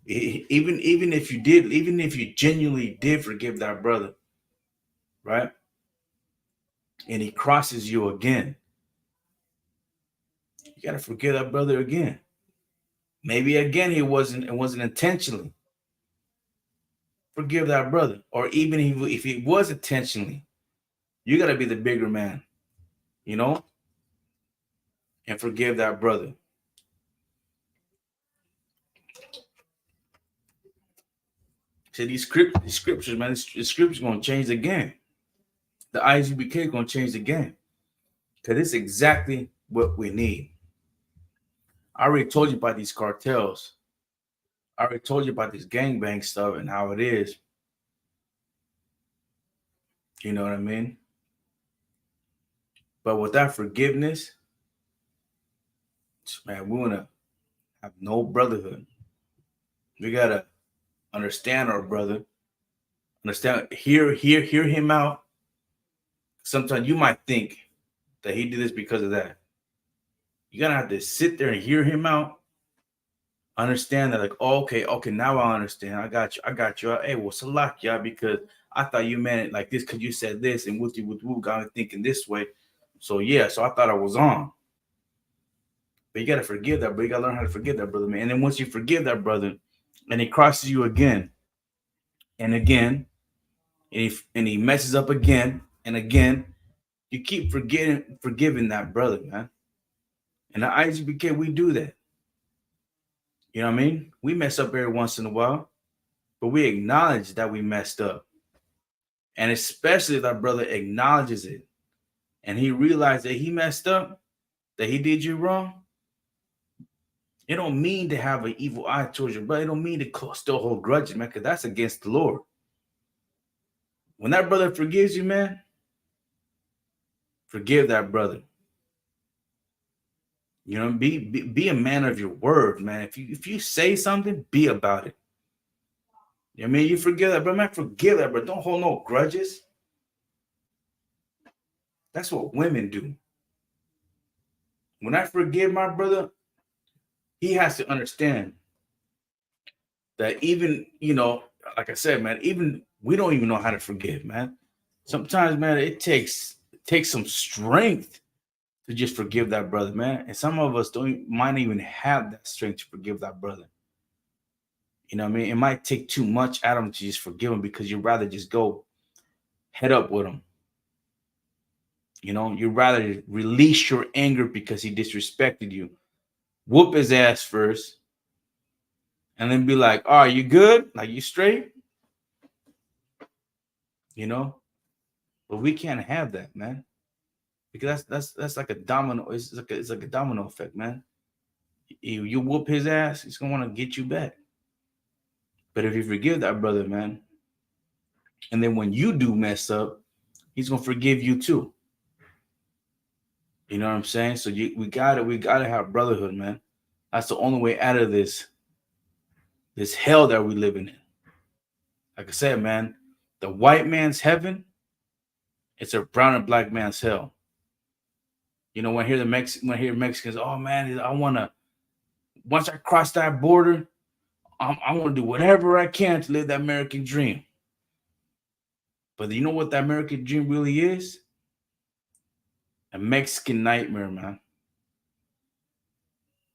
Even if you genuinely did forgive that brother, right? And he crosses you again, you got to forgive that brother again. Maybe again it wasn't intentionally. Forgive that brother. Or even if it was intentionally, you got to be the bigger man, you know, and forgive that brother. So these scriptures, man, the scriptures going to change the game. The Isupk is going to change the game, because it's exactly what we need. I already told you about these cartels. I already told you about this gangbang stuff and how it is. You know what I mean? But without forgiveness, man, we want to have no brotherhood. We gotta understand our brother, hear him out. Sometimes you might think that he did this because of that. You're gonna have to sit there and hear him out. Understand that, like, oh, okay, now I understand. I got you. Hey, well, salak, yeah, because I thought you meant it like this because you said this, and with got me thinking this way. So yeah, so I thought I was on. But you gotta forgive that, but you gotta learn how to forgive that brother, man. And then once you forgive that brother, and he crosses you again and again, and he messes up again and again, you keep forgiving that brother, man. And the Isupk, we do that. You know what I mean? We mess up every once in a while, but we acknowledge that we messed up. And especially if that brother acknowledges it and he realized that he messed up, that he did you wrong. It don't mean to have an evil eye towards your brother. It don't mean to still hold grudges, man, because that's against the Lord. When that brother forgives you, man, forgive that brother. You know, be a man of your word, man. If you say something, be about it. You know what I mean? You forgive that, bro. Man, forgive that, bro. Don't hold no grudges. That's what women do. When I forgive my brother, he has to understand that even, like I said, man, even we don't even know how to forgive, man. Sometimes, man, it takes some strength to just forgive that brother, man. And some of us might even have that strength to forgive that brother. You know what I mean? It might take too much out of him to just forgive him because you'd rather just go head up with him. You'd rather release your anger because he disrespected you. Whoop his ass first, and then be like, "Oh, you good? Like you straight?" You know. But we can't have that, man, because that's like a domino. It's like a domino effect, man. You whoop his ass, he's gonna want to get you back. But if you forgive that brother, man, and then when you do mess up, he's gonna forgive you too. You know what I'm saying? So we gotta have brotherhood, man. That's the only way out of this hell that we living in. Like I said, man, the white man's heaven, it's a brown and black man's hell. When I hear Mexicans, oh man, I wanna once I cross that border, I want to do whatever I can to live that American dream. But you know what the American dream really is? A Mexican nightmare, man.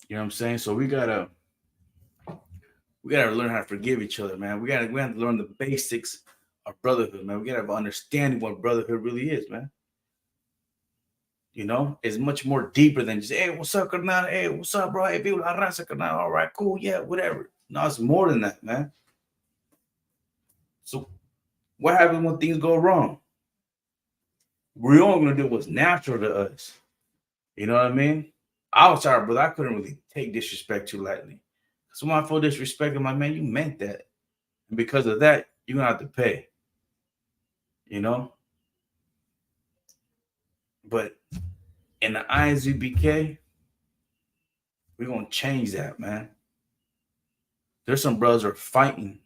You know what I'm saying? So we gotta learn how to forgive each other, man. We have to learn the basics of brotherhood, man. We gotta have understanding what brotherhood really is, man. It's much more deeper than just, hey, what's up, carnal? Hey, what's up, bro? Hey, viva la raza, carnal. All right, cool, yeah, whatever. No, it's more than that, man. So what happens when things go wrong? We're only gonna do what's natural to us. You know what I mean? I was sorry, brother. I couldn't really take disrespect too lightly. So when I feel disrespect, I'm like, man, you meant that. And because of that, you're gonna have to pay. You know? But in the Isupk, we're gonna change that, man. There's some brothers who are fighting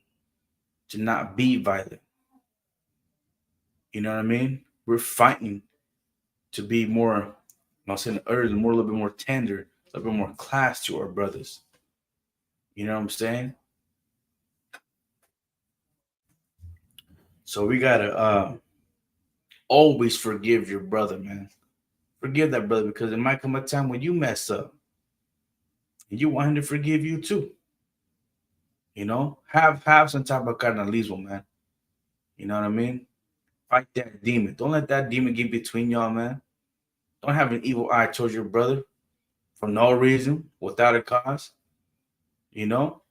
to not be violent. You know what I mean? We're fighting to be more, I was saying earlier, a little bit more tender, a little bit more class to our brothers. You know what I'm saying? So we gotta always forgive your brother, man. Forgive that brother because it might come a time when you mess up and you want him to forgive you too. Have some type of carnalismo, man. You know what I mean? Fight that demon. Don't let that demon get between y'all, man. Don't have an evil eye towards your brother for no reason, without a cause. You know,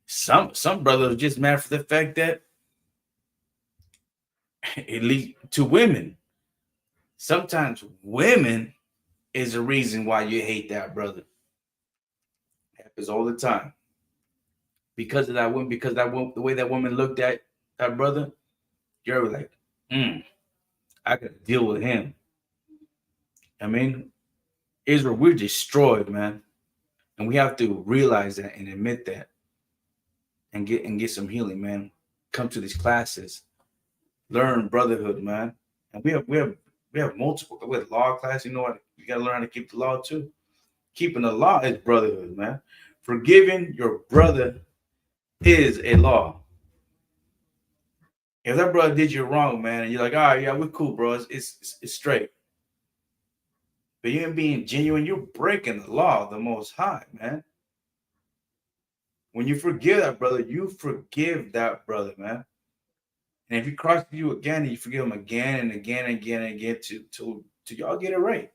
some brothers are just mad for the fact that, at least to women, sometimes women is the reason why you hate that brother. Happens all the time because of that woman. Because the way that woman looked at that brother, you're like, I could deal with him. I mean, Israel, we're destroyed, man, and we have to realize that and admit that, and get some healing, man. Come to these classes, learn brotherhood, man, and we have multiple. We have law class. You know what? You got to learn how to keep the law too. Keeping the law is brotherhood, man. Forgiving your brother is a law. If that brother did you wrong, man, and you're like, all right, yeah, we're cool, bro. It's straight. But you ain't being genuine, you're breaking the law of the Most High, man. When you forgive that brother, you forgive that brother, man. And if he crosses you again, you forgive him again and again and again and again to y'all get it right.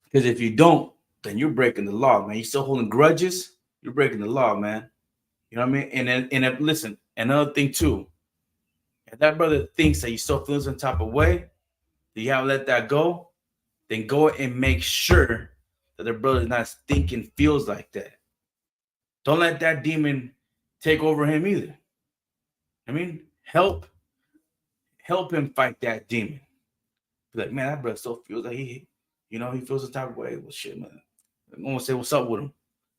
Because if you don't, then you're breaking the law, man. You still holding grudges, you're breaking the law, man. You know what I mean? And listen, another thing too. If that brother thinks that you still feel some type of way, that you haven't let that go, then go and make sure that the brother's not thinking feels like that. Don't let that demon take over him either. I mean, help him fight that demon. Be like, man, that brother still feels like he feels the type of way. Well, shit, man. I'm gonna say what's up with him.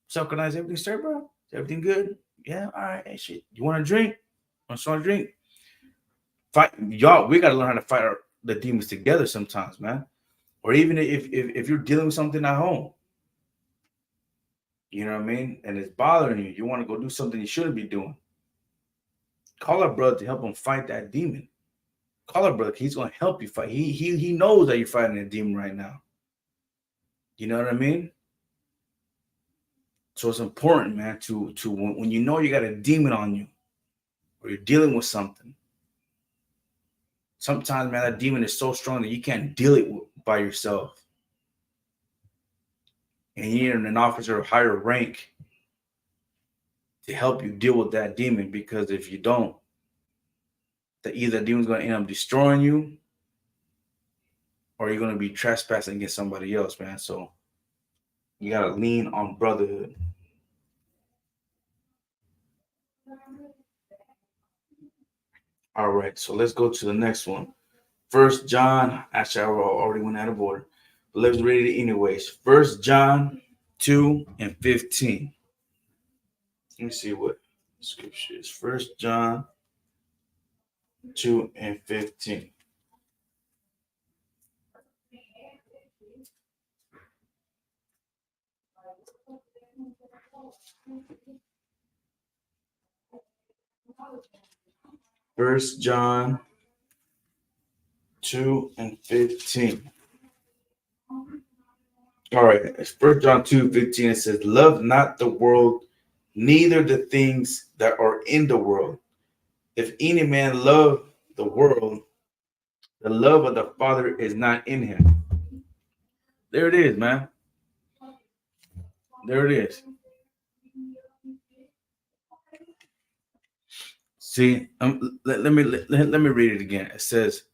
What's up, guys? Everything straight, bro? Is everything good? Yeah, all right. Hey, shit. You want a drink? Want some drink? Fight, y'all. We gotta learn how to fight the demons together sometimes, man. Or even if you're dealing with something at home, you know what I mean, and it's bothering you, you want to go do something you shouldn't be doing. Call a brother to help him fight that demon. Call a brother. He's gonna help you fight. He knows that you're fighting a demon right now. You know what I mean? So it's important, man, to when you know you got a demon on you, or you're dealing with something. Sometimes, man, that demon is so strong that you can't deal it by yourself, and you need an officer of higher rank to help you deal with that demon. Because if you don't, either the demon's going to end up destroying you, or you're going to be trespassing against somebody else, man. So you got to lean on brotherhood. All right, so let's go to the next one. First John. Actually, I already went out of order, but let's read it anyways. First John 2:15. Let me see what scripture is. First John 2:15. First John 2:15. All right, it's First John 2:15. It says, "Love not the world, neither the things that are in the world. If any man love the world, the love of the Father is not in him." There it is, man. There it is. See, let me read it again. It says,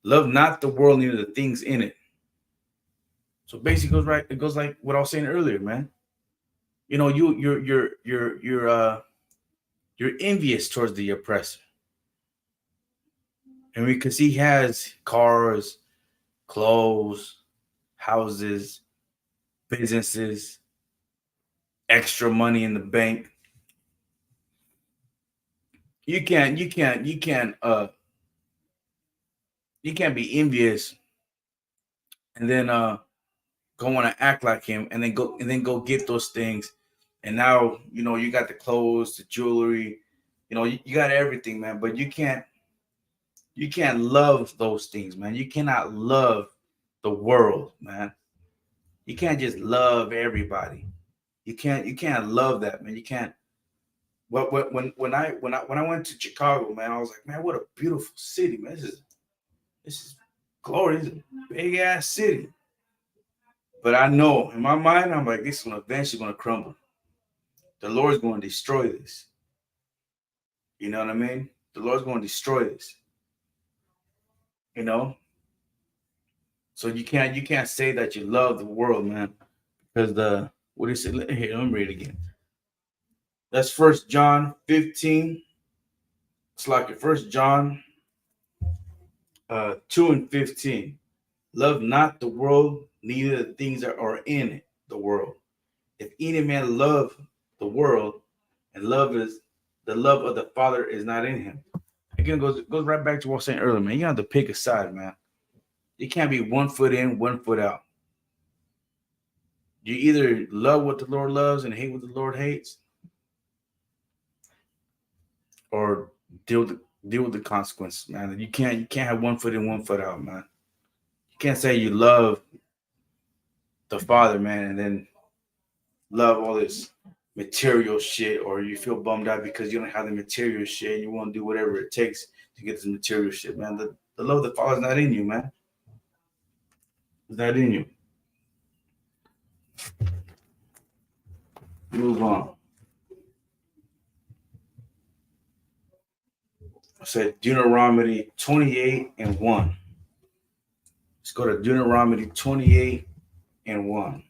"Love not the world, neither the things in it." So basically, it goes right. It goes like what I was saying earlier, man. You know, you're envious towards the oppressor, and because he has cars, clothes, houses, businesses, extra money in the bank. You can't be envious and then go want to act like him, and then go get those things, and now you got the clothes, the jewelry, you got everything, man. But you can't love those things, man. You cannot love the world, man. You can't just love everybody. You can't love that, man. You can't. When I went to Chicago, man, I was like, man, what a beautiful city, man. This is glorious. It's a big ass city. But I know in my mind, I'm like, this is eventually gonna crumble. The Lord's going to destroy this. You know what I mean? The Lord's going to destroy this. You know? So you can't say that you love the world, man. Because what do you say? Here, let me read it again. That's First John 15. It's like your First John 2:15. Love not the world, neither the things that are in the world. If any man love the world, and the love of the Father is not in him. Again, goes right back to what I was saying earlier, man. You have to pick a side, man. You can't be 1 foot in, 1 foot out. You either love what the Lord loves and hate what the Lord hates, or deal with the consequences, man. You can't have 1 foot in, 1 foot out, man. You can't say you love the Father, man, and then love all this material shit, or you feel bummed out because you don't have the material shit and you want to do whatever it takes to get this material shit, man. The love of the Father is not in you, man. It's not in you. Move on. I said Deuteronomy 28:1. Let's go to Deuteronomy 28:1.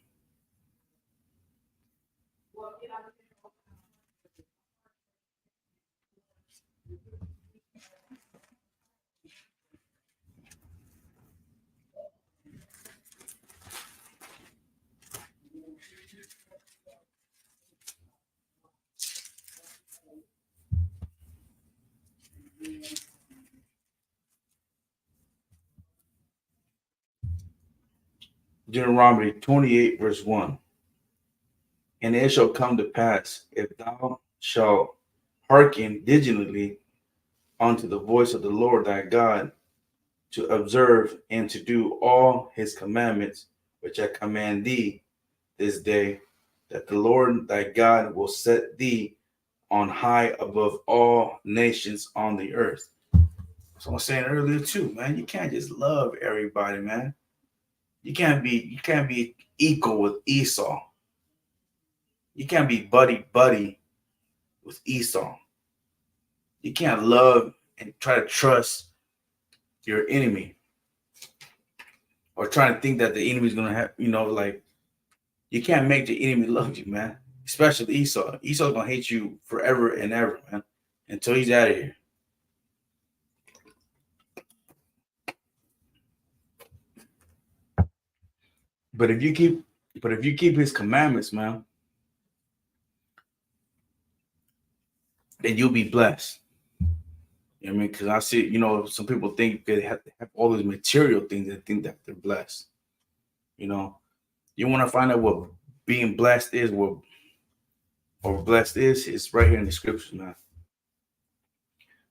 Deuteronomy 28, verse 1. And it shall come to pass, if thou shalt hearken diligently unto the voice of the Lord thy God, to observe and to do all his commandments, which I command thee this day, that the Lord thy God will set thee on high above all nations on the earth. So I was saying earlier too, man, you can't just love everybody, man. You can't be equal with Esau. You can't be buddy with Esau. You can't love and try to trust your enemy, or try to think that the enemy is gonna have, like, you can't make the enemy love you, man. Especially Esau. Esau's gonna hate you forever and ever, man, until he's out of here. But if you keep his commandments, man, then you'll be blessed. You know what I mean? Because I see, some people think they have to have all these material things and think that they're blessed. You want to find out what being blessed is, or blessed is, it's right here in the scriptures, man.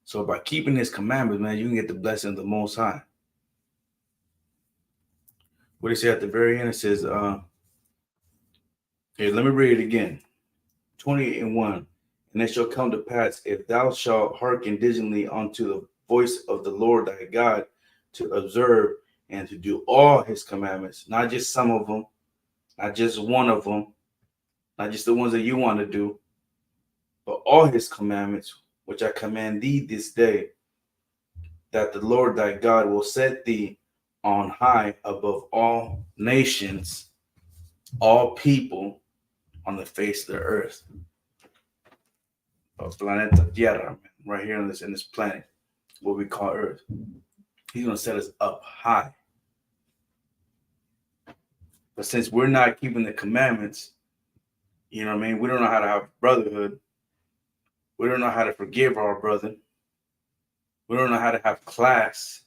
So by keeping his commandments, man, you can get the blessing of the Most High. What it say at the very end, it says, here, let me read it again. 28 and 1. And it shall come to pass, if thou shalt hearken diligently unto the voice of the Lord thy God, to observe and to do all his commandments, not just some of them, not just one of them, not just the ones that you want to do, but all his commandments, which I command thee this day, that the Lord thy God will set thee on high above all nations, all people on the face of the earth. Planeta Tierra, right here in this planet, what we call Earth. He's going to set us up high. But since we're not keeping the commandments, we don't know how to have brotherhood. We don't know how to forgive our brother. We don't know how to have class,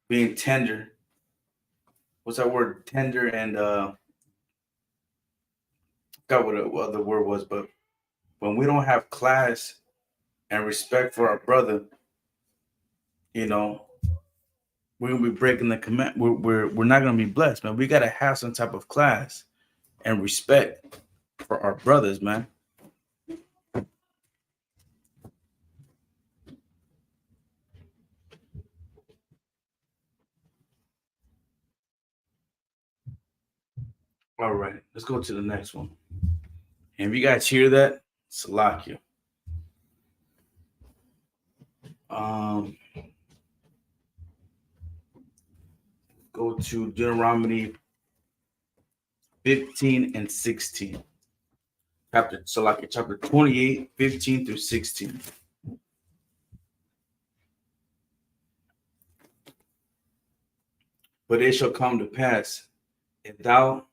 being tender. What's that word? Tender and forgot what the word was, but when we don't have class and respect for our brother, we're gonna be breaking the command. We're not gonna be blessed, man. We gotta have some type of class and respect for our brothers, man. All right, let's go to the next one. And if you guys hear that, Salakia. Go to Deuteronomy 15 and 16. Chapter 28, 15 through 16. But it shall come to pass, if thou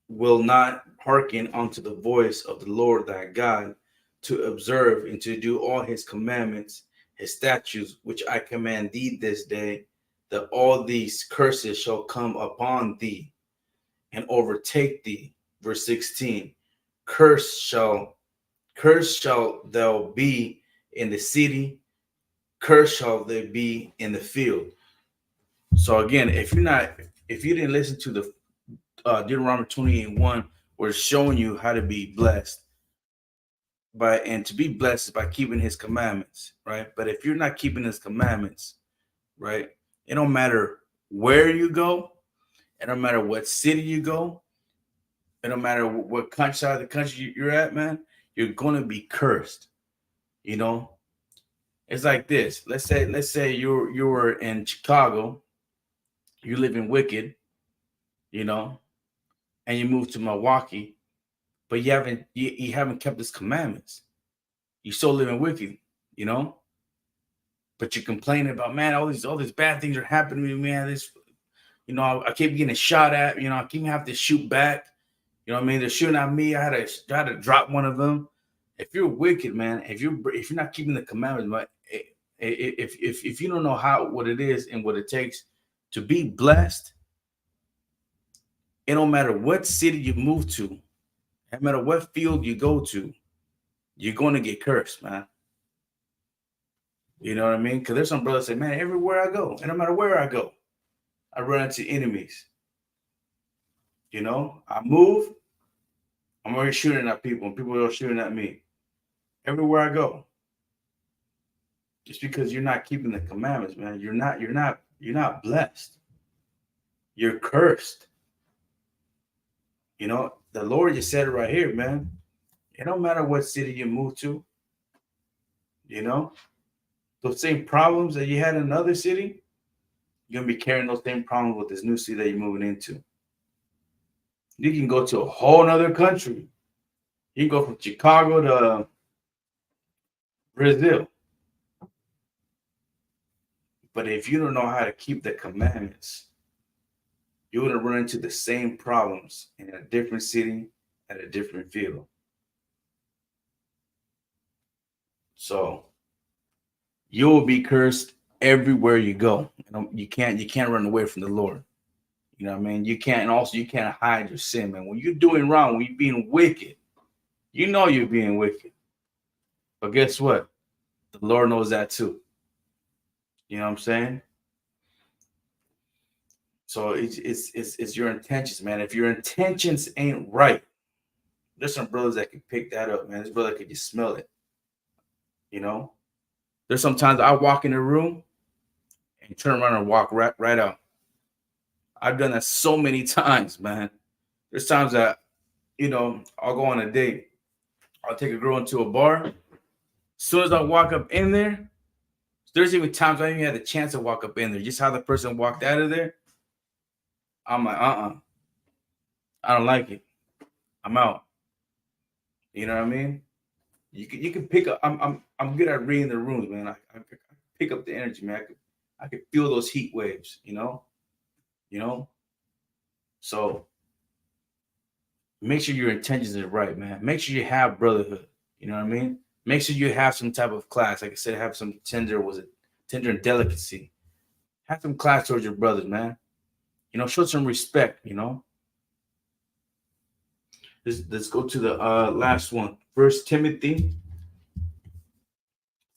will not hearken unto the voice of the Lord thy God, to observe and to do all his commandments, his statutes, which I command thee this day, that all these curses shall come upon thee and overtake thee. Verse 16. Cursed shall thou be in the city, cursed shall they be in the field. So again, if you didn't listen to the Deuteronomy 28:1, where it's showing you how to be blessed, and to be blessed is by keeping his commandments, right? But if you're not keeping his commandments, right, it don't matter where you go, it don't matter what city you go, it don't matter what country side of the country you're at, man, you're gonna be cursed. It's like this. Let's say you were in Chicago, you live in Wicked, and you move to Milwaukee, but you haven't kept his commandments. You still live in Wicked, but you're complaining about, man, all these bad things are happening to me, man. This, I keep getting shot at, I keep having to shoot back. They're shooting at me. I had to drop one of them. If you're wicked, man, if you're not keeping the commandments, man, if you don't know what it is and what it takes to be blessed, it don't matter what city you move to, no matter what field you go to, you're going to get cursed, man. You know what I mean? Because there's some brothers say, man, everywhere I go, and no matter where I go, I run into enemies. You know, I move, I'm already shooting at people, and people are shooting at me. Everywhere I go. Just because you're not keeping the commandments, man, you're not blessed. You're cursed. You know, the Lord just said it right here, man. It don't matter what city you move to, you know, those same problems that you had in another city, you're gonna be carrying those same problems with this new city that you're moving into. You can go to a whole nother country. You can go from Chicago to Brazil. But if you don't know how to keep the commandments, you're gonna run into the same problems in a different city at a different field. So you will be cursed everywhere you go. You can't run away from the Lord. You know what I mean? You can't, and also you can't hide your sin, man. When you're doing wrong, when you're being wicked, you know you're being wicked. But guess what? The Lord knows that too. You know what I'm saying? So it's your intentions, man. If your intentions ain't right, there's some brothers that can pick that up, man. This brother could just smell it. You know, there's sometimes I walk in the room and turn around and walk right out. I've done that so many times, man. There's times that, I'll go on a date. I'll take a girl into a bar. As soon as I walk up in there, there's even times I even had the chance to walk up in there. Just how the person walked out of there, I'm like, I don't like it. I'm out. You know what I mean? You can pick up. I'm good at reading the rooms, man. I pick up the energy, man. I could feel those heat waves. You know. So make sure your intentions are right, man. Make sure you have brotherhood. You know what I mean? Make sure you have some type of class. Like I said, have some tender and delicacy. Have some class towards your brothers, man. Show some respect. Let's go to the last one. 1 Timothy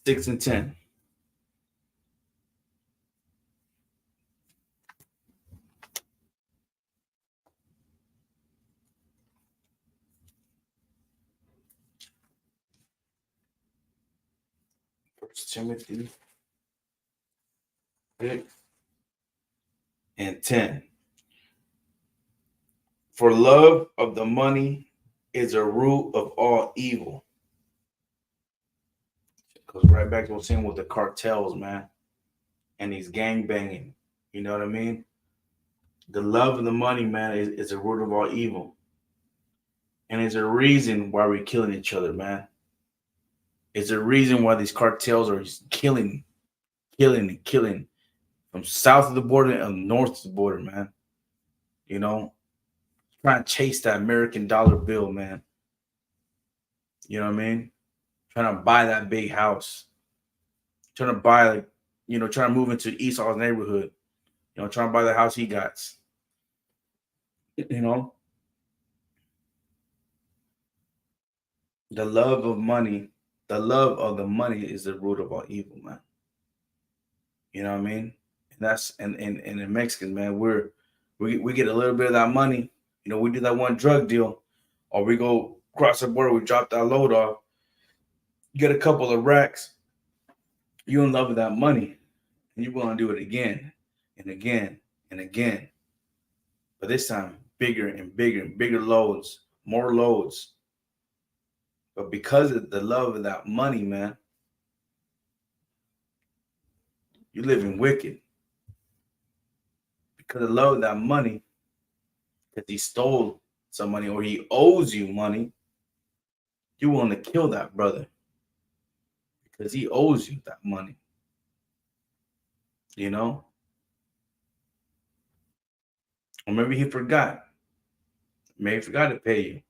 6:10. 1 Timothy 6:10. For love of the money is a root of all evil. Goes right back to what I'm saying with the cartels, man, and these gang banging. You know what I mean? The love of the money, man, is a root of all evil. And it's a reason why we're killing each other, man. It's a reason why these cartels are just killing from south of the border and north of the border, man. You know, trying to chase that American dollar bill, man. You know what I mean? Trying to buy that big house. Trying to buy, trying to move into Esau's neighborhood. Trying to buy the house he got. You know, the love of money, the love of the money is the root of all evil, man. You know what I mean? And that's and in Mexican, man, we get a little bit of that money. We do that one drug deal, or we go across the border, we drop that load off, get a couple of racks, you in love with that money, and you're going to do it again and again and again. But this time, bigger and bigger and bigger loads, more loads. But because of the love of that money, man, you're living wicked. Because of the love of that money, because he stole some money or he owes you money, you want to kill that brother because he owes you that money. Or maybe he forgot. Maybe he forgot to pay you.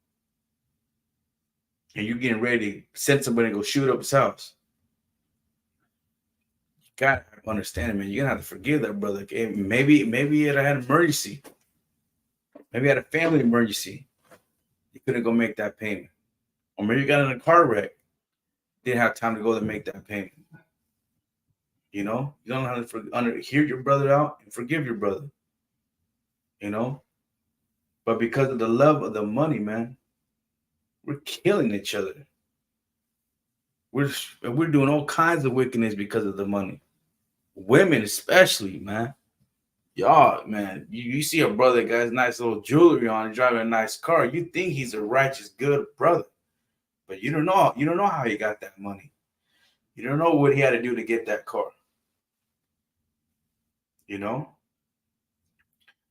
and you're getting ready to send somebody to go shoot up his house. You gotta understand it, man. You're gonna have to forgive that brother. Okay? Maybe he had an emergency. Maybe he had a family emergency. He couldn't go make that payment. Or maybe you got in a car wreck. Didn't have time to go to make that payment. You know, you don't have to hear your brother out and forgive your brother. You know, but because of the love of the money, man, we're killing each other. We're doing all kinds of wickedness because of the money. Women, especially, man. Y'all, man, you see a brother that got nice little jewelry on and driving a nice car. You think he's a righteous, good brother, but you don't know. You don't know how he got that money. You don't know what he had to do to get that car. You know,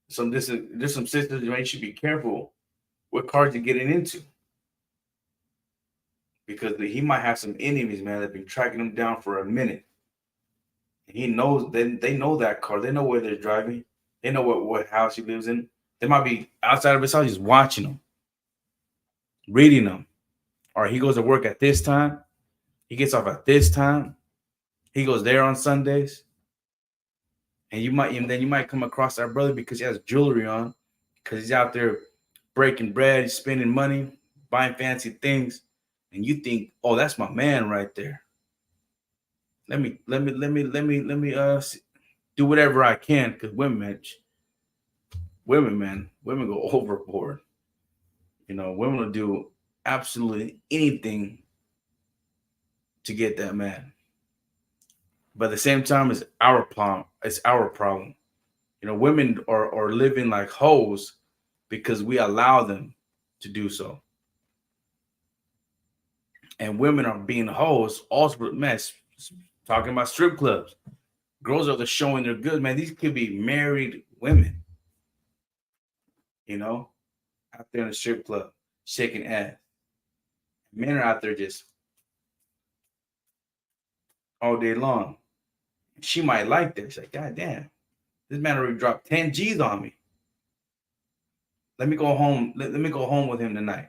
there's some sisters that you should be careful what cars you're getting into, because he might have some enemies, man, that've been tracking him down for a minute. He knows they know that car. They know where they're driving. They know what house he lives in. They might be outside of his house just watching him, reading them. Or he goes to work at this time. He gets off at this time. He goes there on Sundays. And then you might come across that brother because he has jewelry on, because he's out there breaking bread, he's spending money, buying fancy things, and you think, oh, that's my man right there. Let me do whatever I can, because women go overboard. You know, women will do absolutely anything to get that man. But at the same time, it's our problem. It's our problem. You know, women are living like hoes because we allow them to do so. And women are being hoes also, man, talking about strip clubs. Girls are showing their good, man. These could be married women, you know, out there in the strip club, shaking ass. Men are out there just all day long. She might like this. She's like, God damn, this man already dropped 10 G's on me. Let me go home. Let me go home with him tonight.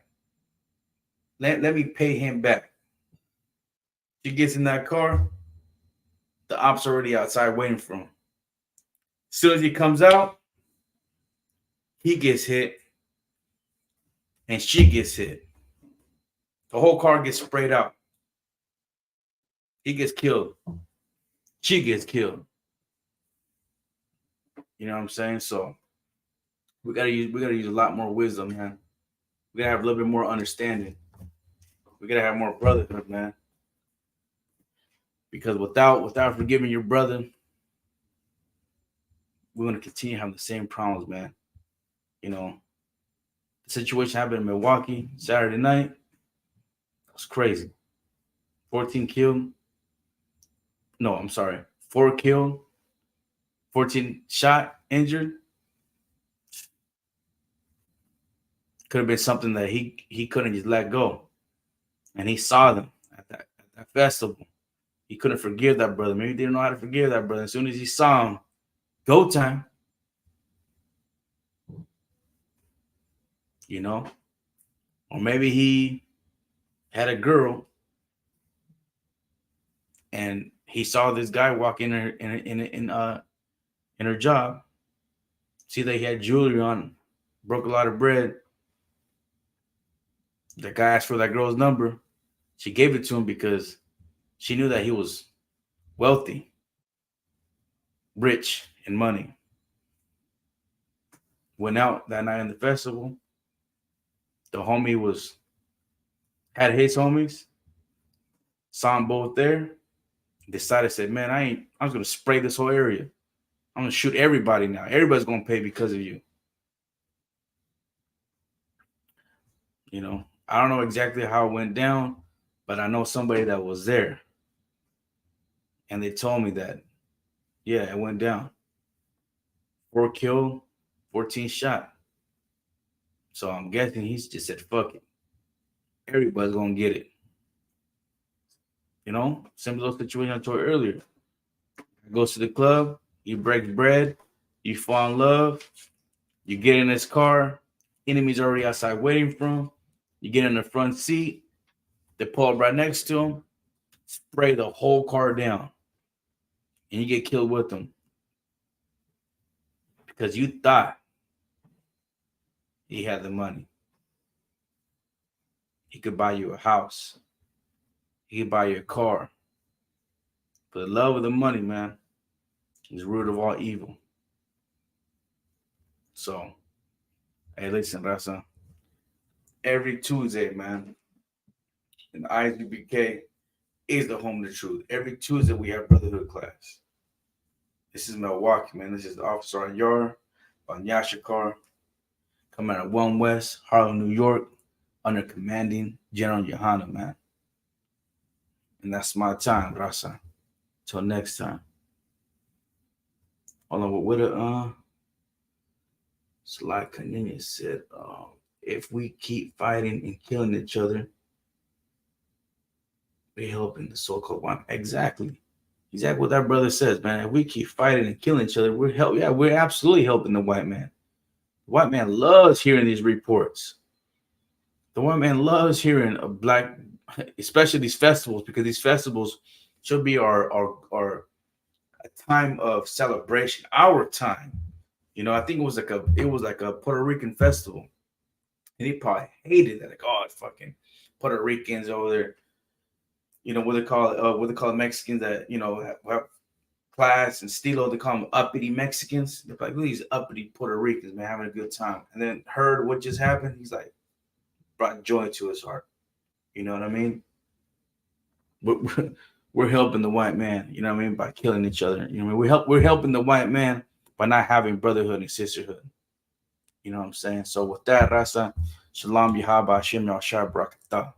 Let me pay him back. She gets in that car. The ops already outside waiting for him. As soon as he comes out, he gets hit. And she gets hit. The whole car gets sprayed out. He gets killed. She gets killed. You know what I'm saying? So we gotta use a lot more wisdom, man. We gotta have a little bit more understanding. We gotta have more brotherhood, man. Because without forgiving your brother, we're gonna continue having the same problems, man. You know, the situation happened in Milwaukee Saturday night. It was crazy. 14 killed. No, I'm sorry. 4 killed. 14 shot, injured. Could have been something that he couldn't just let go. And he saw them at that festival. He couldn't forgive that brother. Maybe he didn't know how to forgive that brother. As soon as he saw him, go time. You know? Or maybe he had a girl and he saw this guy walk in her job. See that he had jewelry on, broke a lot of bread. The guy asked for that girl's number. She gave it to him because she knew that he was wealthy, rich in money. Went out that night in the festival. The homie had his homies, saw them both there, decided, said, man, I'm just gonna spray this whole area. I'm gonna shoot everybody now. Everybody's gonna pay because of you. You know, I don't know exactly how it went down, but I know somebody that was there. And they told me that, yeah, it went down. 4 killed, 14 shot. So I'm guessing he's just said, fuck it. Everybody's gonna get it. You know, similar situation I told you earlier. He goes to the club, he breaks bread, you fall in love, you get in his car, enemies already outside waiting for him, you get in the front seat, They pull up right next to him, spray the whole car down, and you get killed with them because you thought he had the money. He could buy you a house. He could buy you a car. For the love of the money, man, is the root of all evil. So, hey, listen, Rasa. Every Tuesday, man, in Isupk is the home of the truth. Every Tuesday we have brotherhood class. This is Milwaukee, man. This is the officer on Yar, on Yashikar, coming out of 1 West, Harlem, New York, under commanding General Johanna, man. And that's my time, Rasa. Till next time. Hold on, what Salai Kaninian said, if we keep fighting and killing each other, we're helping the so-called white. Exactly what that brother says, man. If we keep fighting and killing each other, we're absolutely helping the white man. The white man loves hearing these reports. The white man loves hearing a black, especially these festivals, because these festivals should be our a time of celebration, our time. You know, I think it was like a Puerto Rican festival, and he probably hated that. Like, oh, it's fucking Puerto Ricans over there. You know what they call Mexicans that have class and stilo. They call them uppity Mexicans. They're like, look at these uppity Puerto Ricans, man, having a good time. And then heard what just happened. He's like, brought joy to his heart. You know what I mean? We're helping the white man. You know what I mean? By killing each other. You know what I mean? We're helping the white man by not having brotherhood and sisterhood. You know what I'm saying? So with that, Rasa, Shalom Yahaba Hashem Yahshua Barakatah.